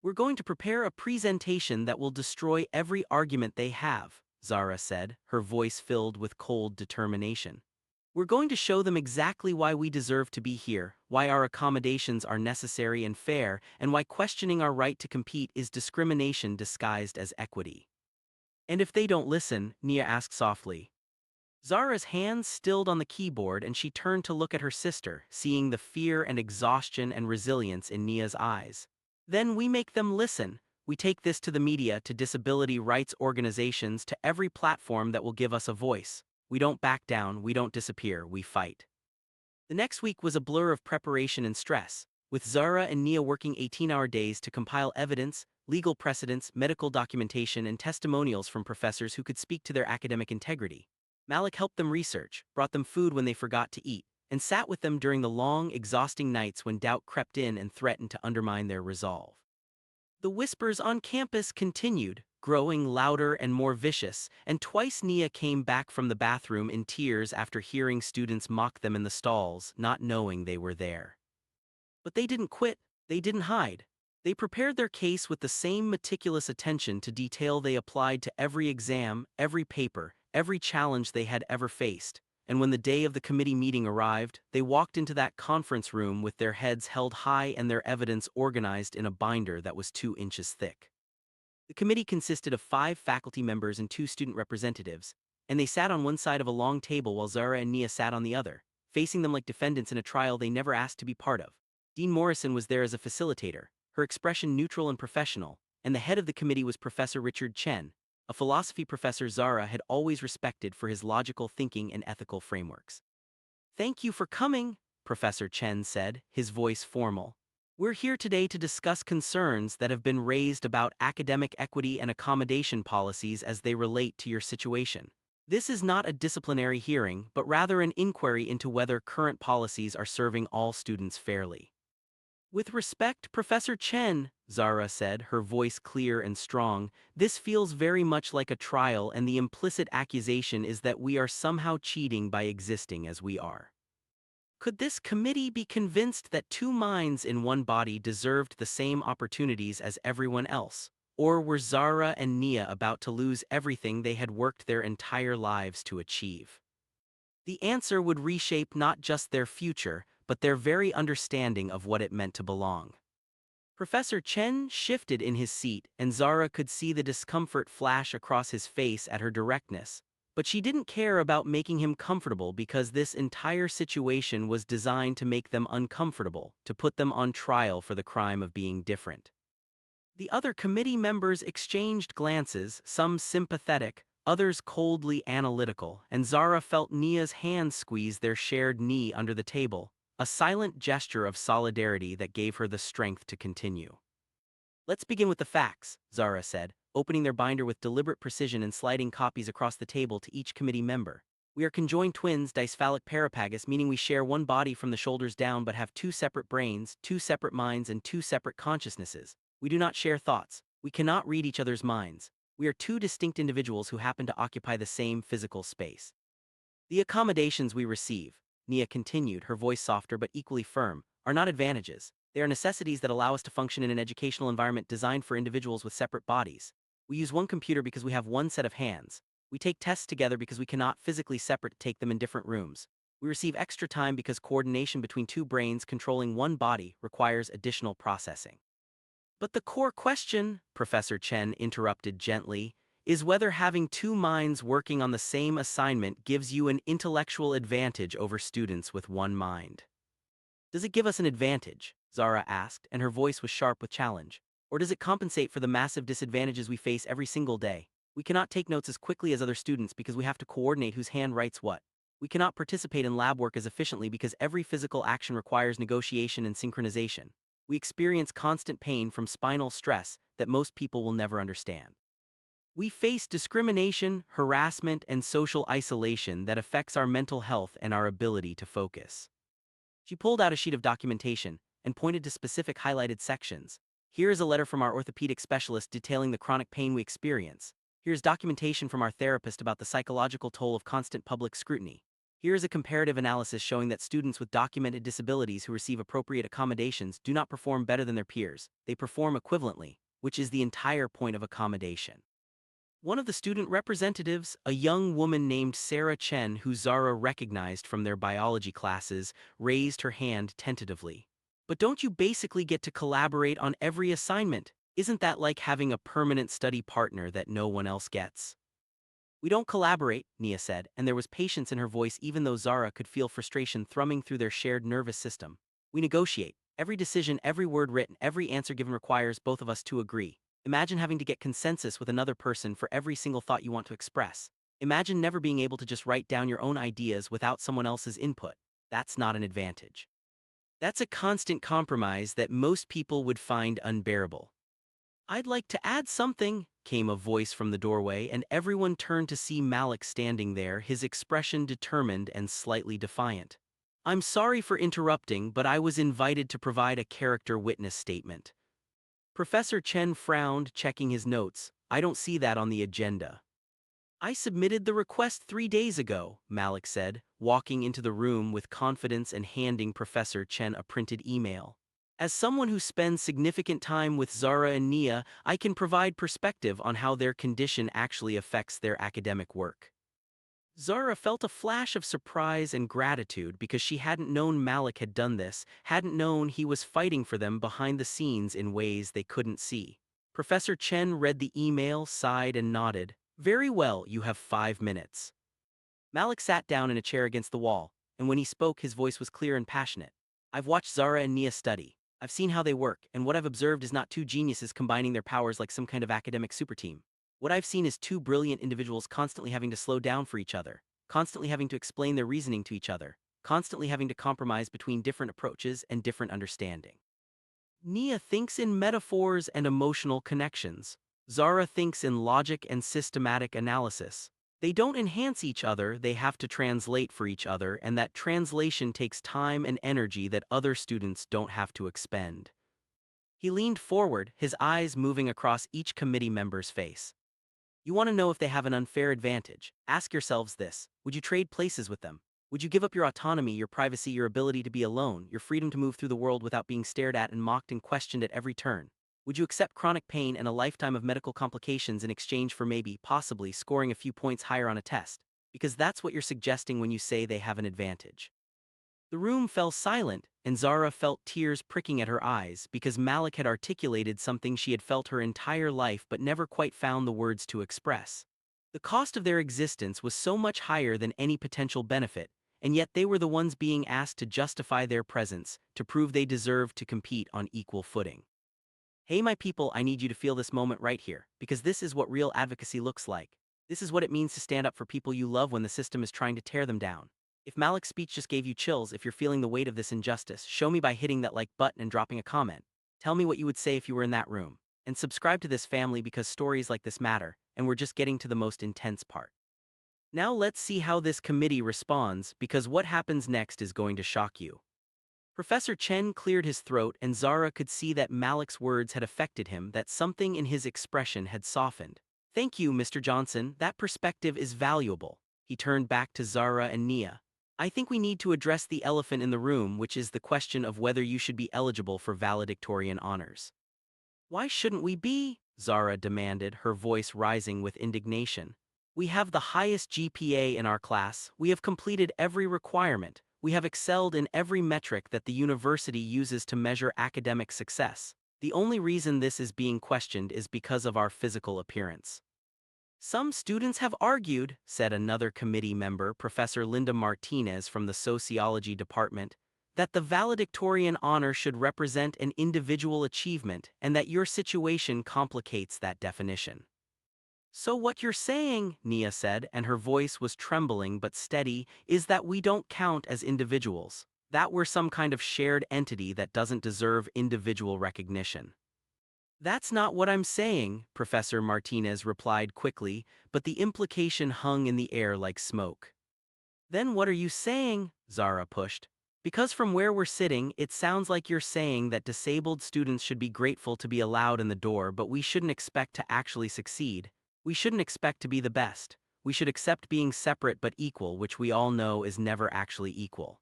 We're going to prepare a presentation that will destroy every argument they have, Zara said, her voice filled with cold determination. We're going to show them exactly why we deserve to be here, why our accommodations are necessary and fair, and why questioning our right to compete is discrimination disguised as equity. And if they don't listen, Nia asked softly. Zara's hands stilled on the keyboard and she turned to look at her sister, seeing the fear and exhaustion and resilience in Nia's eyes. Then we make them listen. We take this to the media, to disability rights organizations, to every platform that will give us a voice. We don't back down, we don't disappear, we fight. The next week was a blur of preparation and stress, with Zara and Nia working 18-hour days to compile evidence, legal precedents, medical documentation, and testimonials from professors who could speak to their academic integrity. Malik helped them research, brought them food when they forgot to eat, and sat with them during the long, exhausting nights when doubt crept in and threatened to undermine their resolve. The whispers on campus continued, growing louder and more vicious, and twice Nia came back from the bathroom in tears after hearing students mock them in the stalls, not knowing they were there. But they didn't quit, they didn't hide. They prepared their case with the same meticulous attention to detail they applied to every exam, every paper, every challenge they had ever faced. And when the day of the committee meeting arrived, they walked into that conference room with their heads held high and their evidence organized in a binder that was 2 inches thick. The committee consisted of 5 faculty members and 2 student representatives, and they sat on one side of a long table while Zara and Nia sat on the other, facing them like defendants in a trial they never asked to be part of. Dean Morrison was there as a facilitator, her expression neutral and professional, and the head of the committee was Professor Richard Chen, a philosophy professor Zara had always respected for his logical thinking and ethical frameworks. Thank you for coming, Professor Chen said, his voice formal. We're here today to discuss concerns that have been raised about academic equity and accommodation policies as they relate to your situation. This is not a disciplinary hearing, but rather an inquiry into whether current policies are serving all students fairly. With respect, Professor Chen, Zara said, her voice clear and strong, this feels very much like a trial, and the implicit accusation is that we are somehow cheating by existing as we are. Could this committee be convinced that 2 minds in one body deserved the same opportunities as everyone else? Or were Zara and Nia about to lose everything they had worked their entire lives to achieve? The answer would reshape not just their future, but their very understanding of what it meant to belong. Professor Chen shifted in his seat, and Zara could see the discomfort flash across his face at her directness. But she didn't care about making him comfortable because this entire situation was designed to make them uncomfortable, to put them on trial for the crime of being different. The other committee members exchanged glances, some sympathetic, others coldly analytical, and Zara felt Nia's hand squeeze their shared knee under the table, a silent gesture of solidarity that gave her the strength to continue. Let's begin with the facts, Zara said, opening their binder with deliberate precision and sliding copies across the table to each committee member. We are conjoined twins, dicephalic parapagus, meaning we share one body from the shoulders down but have two separate brains, two separate minds, and two separate consciousnesses. We do not share thoughts. We cannot read each other's minds. We are two distinct individuals who happen to occupy the same physical space. The accommodations we receive, Nia continued, her voice softer but equally firm, are not advantages. They are necessities that allow us to function in an educational environment designed for individuals with separate bodies. We use one computer because we have one set of hands. We take tests together because we cannot physically separate take them in different rooms. We receive extra time because coordination between two brains controlling one body requires additional processing. But the core question, Professor Chen interrupted gently, is whether having two minds working on the same assignment gives you an intellectual advantage over students with one mind. Does it give us an advantage? Zara asked, and her voice was sharp with challenge. Or does it compensate for the massive disadvantages we face every single day? We cannot take notes as quickly as other students because we have to coordinate whose hand writes what. We cannot participate in lab work as efficiently because every physical action requires negotiation and synchronization. We experience constant pain from spinal stress that most people will never understand. We face discrimination, harassment, and social isolation that affects our mental health and our ability to focus. She pulled out a sheet of documentation and pointed to specific highlighted sections. Here is a letter from our orthopedic specialist detailing the chronic pain we experience. Here is documentation from our therapist about the psychological toll of constant public scrutiny. Here is a comparative analysis showing that students with documented disabilities who receive appropriate accommodations do not perform better than their peers. They perform equivalently, which is the entire point of accommodation. One of the student representatives, a young woman named Sarah Chen, who Zara recognized from their biology classes, raised her hand tentatively. But don't you basically get to collaborate on every assignment? Isn't that like having a permanent study partner that no one else gets? We don't collaborate, Nia said, and there was patience in her voice even though Zara could feel frustration thrumming through their shared nervous system. We negotiate. Every decision, every word written, every answer given requires both of us to agree. Imagine having to get consensus with another person for every single thought you want to express. Imagine never being able to just write down your own ideas without someone else's input. That's not an advantage. That's a constant compromise that most people would find unbearable. I'd like to add something, came a voice from the doorway, and everyone turned to see Malik standing there, his expression determined and slightly defiant. I'm sorry for interrupting, but I was invited to provide a character witness statement. Professor Chen frowned, checking his notes. I don't see that on the agenda. I submitted the request 3 days ago, Malik said, walking into the room with confidence and handing Professor Chen a printed email. As someone who spends significant time with Zara and Nia, I can provide perspective on how their condition actually affects their academic work. Zara felt a flash of surprise and gratitude because she hadn't known Malik had done this, hadn't known he was fighting for them behind the scenes in ways they couldn't see. Professor Chen read the email, sighed, and nodded. Very well, you have 5 minutes. Malik sat down in a chair against the wall, and when he spoke, his voice was clear and passionate. I've watched Zara and Nia study. I've seen how they work, and what I've observed is not two geniuses combining their powers like some kind of academic superteam. What I've seen is two brilliant individuals constantly having to slow down for each other, constantly having to explain their reasoning to each other, constantly having to compromise between different approaches and different understanding. Nia thinks in metaphors and emotional connections. Zara thinks in logic and systematic analysis. They don't enhance each other, they have to translate for each other, and that translation takes time and energy that other students don't have to expend. He leaned forward, his eyes moving across each committee member's face. You want to know if they have an unfair advantage? Ask yourselves this: would you trade places with them? Would you give up your autonomy, your privacy, your ability to be alone, your freedom to move through the world without being stared at and mocked and questioned at every turn? Would you accept chronic pain and a lifetime of medical complications in exchange for maybe, possibly, scoring a few points higher on a test? Because that's what you're suggesting when you say they have an advantage. The room fell silent, and Zara felt tears pricking at her eyes because Malik had articulated something she had felt her entire life but never quite found the words to express. The cost of their existence was so much higher than any potential benefit, and yet they were the ones being asked to justify their presence, to prove they deserved to compete on equal footing. Hey my people, I need you to feel this moment right here, because this is what real advocacy looks like. This is what it means to stand up for people you love when the system is trying to tear them down. If Malik's speech just gave you chills, if you're feeling the weight of this injustice, show me by hitting that like button and dropping a comment. Tell me what you would say if you were in that room. And subscribe to this family because stories like this matter, and we're just getting to the most intense part. Now let's see how this committee responds, because what happens next is going to shock you. Professor Chen cleared his throat and Zara could see that Malik's words had affected him, that something in his expression had softened. Thank you, Mr. Johnson, that perspective is valuable. He turned back to Zara and Nia. I think we need to address the elephant in the room, which is the question of whether you should be eligible for valedictorian honors. Why shouldn't we be? Zara demanded, her voice rising with indignation. We have the highest GPA in our class, we have completed every requirement, we have excelled in every metric that the university uses to measure academic success. The only reason this is being questioned is because of our physical appearance. Some students have argued, said another committee member, Professor Linda Martinez from the Sociology Department, that the valedictorian honor should represent an individual achievement and that your situation complicates that definition. So what you're saying, Nia said, and her voice was trembling but steady, is that we don't count as individuals, that we're some kind of shared entity that doesn't deserve individual recognition. That's not what I'm saying, Professor Martinez replied quickly, but the implication hung in the air like smoke. Then what are you saying? Zara pushed. Because from where we're sitting, it sounds like you're saying that disabled students should be grateful to be allowed in the door, but we shouldn't expect to actually succeed. We shouldn't expect to be the best. We should accept being separate but equal, which we all know is never actually equal.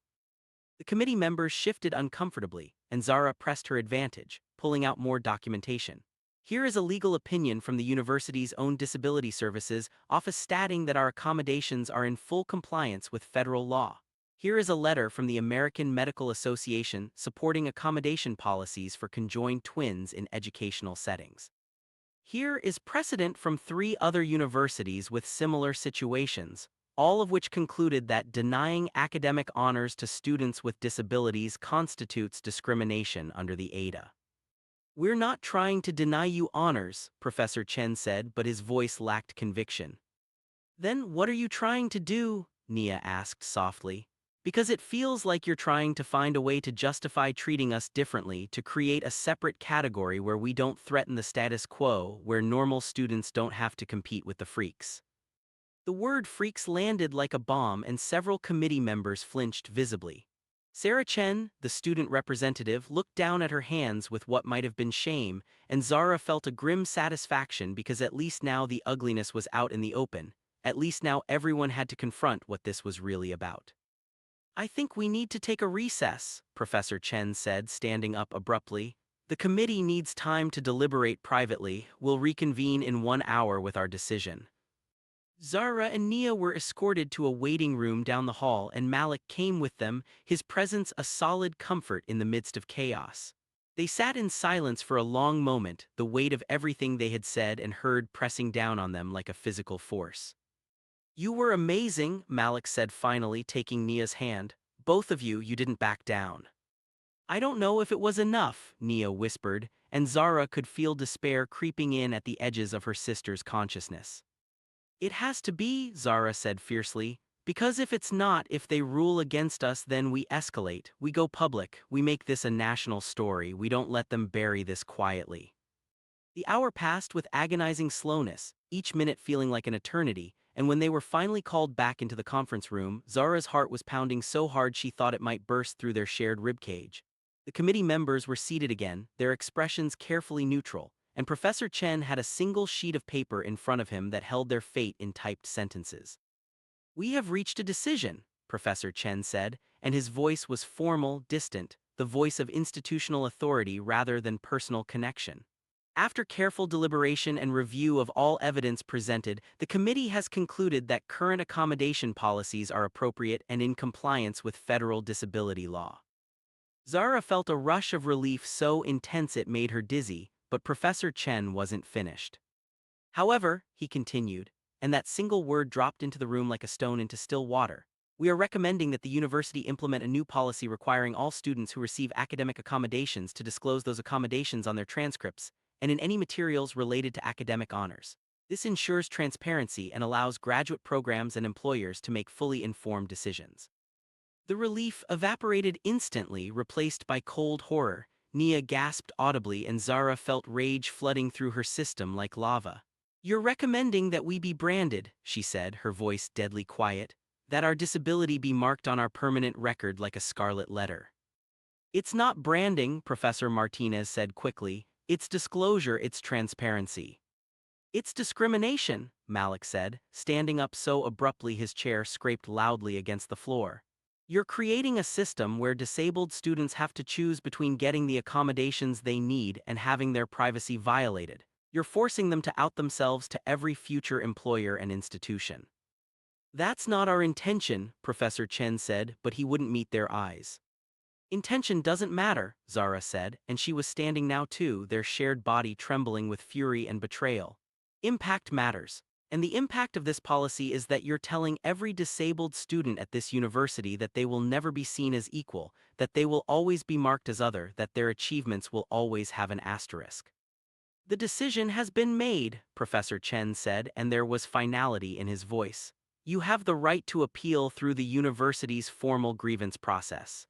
The committee members shifted uncomfortably, and Zara pressed her advantage, pulling out more documentation. Here is a legal opinion from the university's own disability services office stating that our accommodations are in full compliance with federal law. Here is a letter from the American Medical Association supporting accommodation policies for conjoined twins in educational settings. Here is precedent from 3 other universities with similar situations, all of which concluded that denying academic honors to students with disabilities constitutes discrimination under the ADA. We're not trying to deny you honors, Professor Chen said, but his voice lacked conviction. Then what are you trying to do? Nia asked softly. Because it feels like you're trying to find a way to justify treating us differently, to create a separate category where we don't threaten the status quo, where normal students don't have to compete with the freaks. The word freaks landed like a bomb and several committee members flinched visibly. Sarah Chen, the student representative, looked down at her hands with what might have been shame, and Zara felt a grim satisfaction because at least now the ugliness was out in the open, at least now everyone had to confront what this was really about. I think we need to take a recess, Professor Chen said, standing up abruptly. The committee needs time to deliberate privately. We'll reconvene in 1 hour with our decision. Zara and Nia were escorted to a waiting room down the hall and Malik came with them, his presence a solid comfort in the midst of chaos. They sat in silence for a long moment, the weight of everything they had said and heard pressing down on them like a physical force. You were amazing, Malik said finally, taking Nia's hand. Both of you didn't back down. I don't know if it was enough, Nia whispered, and Zara could feel despair creeping in at the edges of her sister's consciousness. It has to be, Zara said fiercely, because if it's not, if they rule against us, then we escalate, we go public, we make this a national story, we don't let them bury this quietly. The hour passed with agonizing slowness, each minute feeling like an eternity, and when they were finally called back into the conference room, Zara's heart was pounding so hard she thought it might burst through their shared ribcage. The committee members were seated again, their expressions carefully neutral, and Professor Chen had a single sheet of paper in front of him that held their fate in typed sentences. We have reached a decision, Professor Chen said, and his voice was formal, distant, the voice of institutional authority rather than personal connection. After careful deliberation and review of all evidence presented, the committee has concluded that current accommodation policies are appropriate and in compliance with federal disability law. Zara felt a rush of relief so intense it made her dizzy, but Professor Chen wasn't finished. However, he continued, and that single word dropped into the room like a stone into still water. We are recommending that the university implement a new policy requiring all students who receive academic accommodations to disclose those accommodations on their transcripts and in any materials related to academic honors. This ensures transparency and allows graduate programs and employers to make fully informed decisions. The relief evaporated instantly, replaced by cold horror. Nia gasped audibly and Zara felt rage flooding through her system like lava. You're recommending that we be branded, she said, her voice deadly quiet, that our disability be marked on our permanent record like a scarlet letter. It's not branding, Professor Martinez said quickly. It's disclosure, it's transparency. It's discrimination, Malik said, standing up so abruptly his chair scraped loudly against the floor. You're creating a system where disabled students have to choose between getting the accommodations they need and having their privacy violated. You're forcing them to out themselves to every future employer and institution. That's not our intention, Professor Chen said, but he wouldn't meet their eyes. Intention doesn't matter, Zara said, and she was standing now too, their shared body trembling with fury and betrayal. Impact matters. And the impact of this policy is that you're telling every disabled student at this university that they will never be seen as equal, that they will always be marked as other, that their achievements will always have an asterisk. The decision has been made, Professor Chen said, and there was finality in his voice. You have the right to appeal through the university's formal grievance process.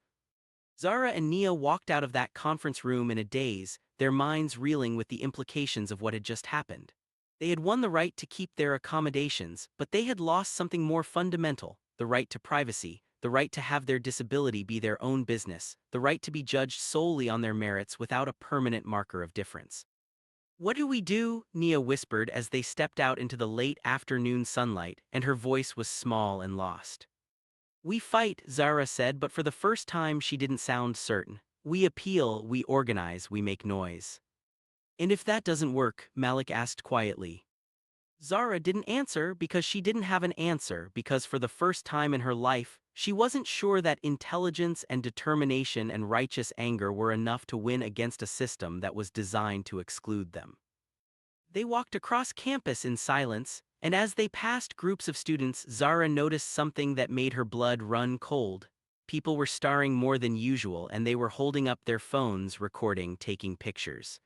Zara and Nia walked out of that conference room in a daze, their minds reeling with the implications of what had just happened. They had won the right to keep their accommodations, but they had lost something more fundamental, the right to privacy, the right to have their disability be their own business, the right to be judged solely on their merits without a permanent marker of difference. What do we do? Nia whispered as they stepped out into the late afternoon sunlight, and her voice was small and lost. We fight, Zara said, but for the first time she didn't sound certain. We appeal, we organize, we make noise. And if that doesn't work, Malik asked quietly. Zara didn't answer because she didn't have an answer, because for the first time in her life, she wasn't sure that intelligence and determination and righteous anger were enough to win against a system that was designed to exclude them. They walked across campus in silence, and as they passed groups of students, Zara noticed something that made her blood run cold. People were staring more than usual, and they were holding up their phones, recording, taking pictures.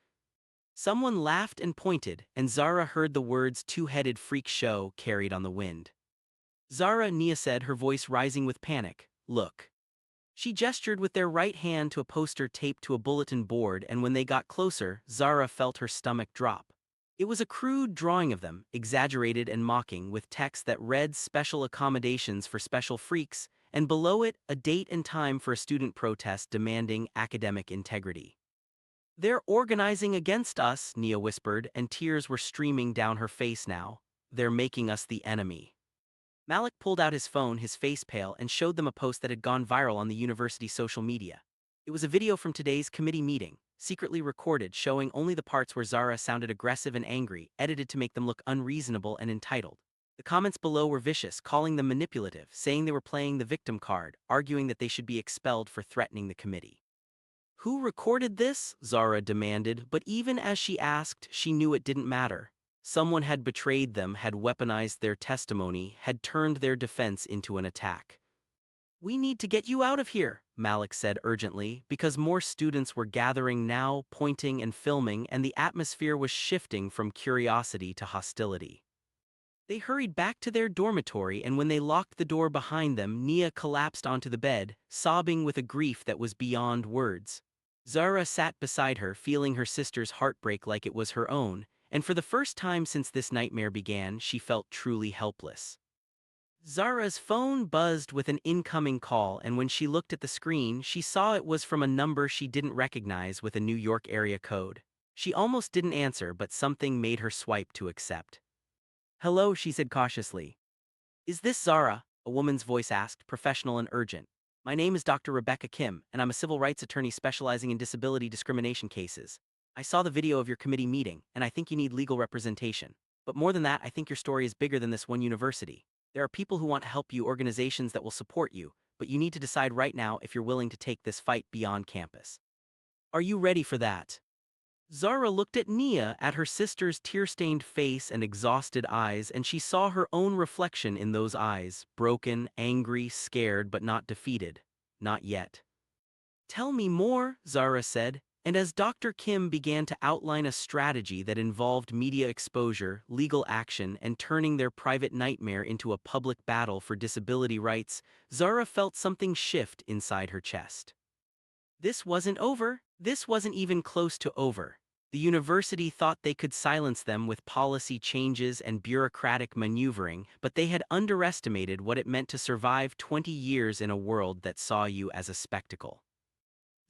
Someone laughed and pointed, and Zara heard the words "two-headed freak show" carried on the wind. Zara, Nia said, her voice rising with panic. Look. She gestured with their right hand to a poster taped to a bulletin board, and when they got closer, Zara felt her stomach drop. It was a crude drawing of them, exaggerated and mocking, with text that read "special accommodations for special freaks," and below it, a date and time for a student protest demanding academic integrity. They're organizing against us, Nia whispered, and tears were streaming down her face now. They're making us the enemy. Malik pulled out his phone, his face pale, and showed them a post that had gone viral on the university's social media. It was a video from today's committee meeting, secretly recorded, showing only the parts where Zara sounded aggressive and angry, edited to make them look unreasonable and entitled. The comments below were vicious, calling them manipulative, saying they were playing the victim card, arguing that they should be expelled for threatening the committee. Who recorded this? Zara demanded, but even as she asked, she knew it didn't matter. Someone had betrayed them, had weaponized their testimony, had turned their defense into an attack. We need to get you out of here, Malik said urgently, because more students were gathering now, pointing and filming, and the atmosphere was shifting from curiosity to hostility. They hurried back to their dormitory, and when they locked the door behind them, Nia collapsed onto the bed, sobbing with a grief that was beyond words. Zara sat beside her, feeling her sister's heartbreak like it was her own, and for the first time since this nightmare began, she felt truly helpless. Zara's phone buzzed with an incoming call, and when she looked at the screen, she saw it was from a number she didn't recognize with a New York area code. She almost didn't answer, but something made her swipe to accept. Hello, she said cautiously. Is this Zara? A woman's voice asked, professional and urgent. My name is Dr. Rebecca Kim, and I'm a civil rights attorney specializing in disability discrimination cases. I saw the video of your committee meeting, and I think you need legal representation. But more than that, I think your story is bigger than this one university. There are people who want to help you, organizations that will support you, but you need to decide right now if you're willing to take this fight beyond campus. Are you ready for that? Zara looked at Nia, at her sister's tear-stained face and exhausted eyes, and she saw her own reflection in those eyes, broken, angry, scared, but not defeated. Not yet. Tell me more, Zara said, and as Dr. Kim began to outline a strategy that involved media exposure, legal action, and turning their private nightmare into a public battle for disability rights, Zara felt something shift inside her chest. This wasn't over. This wasn't even close to over. The university thought they could silence them with policy changes and bureaucratic maneuvering, but they had underestimated what it meant to survive 20 years in a world that saw you as a spectacle.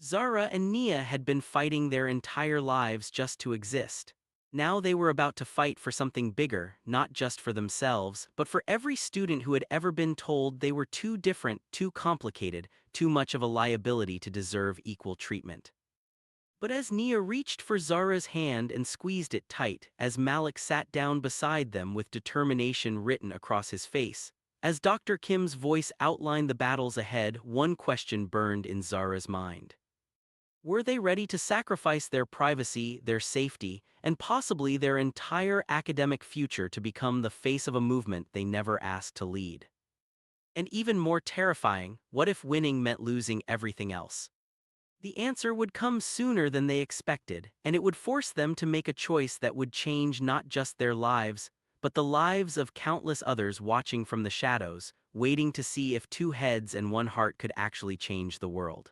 Zara and Nia had been fighting their entire lives just to exist. Now they were about to fight for something bigger, not just for themselves, but for every student who had ever been told they were too different, too complicated, too much of a liability to deserve equal treatment. But as Nia reached for Zara's hand and squeezed it tight, as Malik sat down beside them with determination written across his face, as Dr. Kim's voice outlined the battles ahead, one question burned in Zara's mind. Were they ready to sacrifice their privacy, their safety, and possibly their entire academic future to become the face of a movement they never asked to lead? And even more terrifying, what if winning meant losing everything else? The answer would come sooner than they expected, and it would force them to make a choice that would change not just their lives, but the lives of countless others watching from the shadows, waiting to see if two heads and one heart could actually change the world.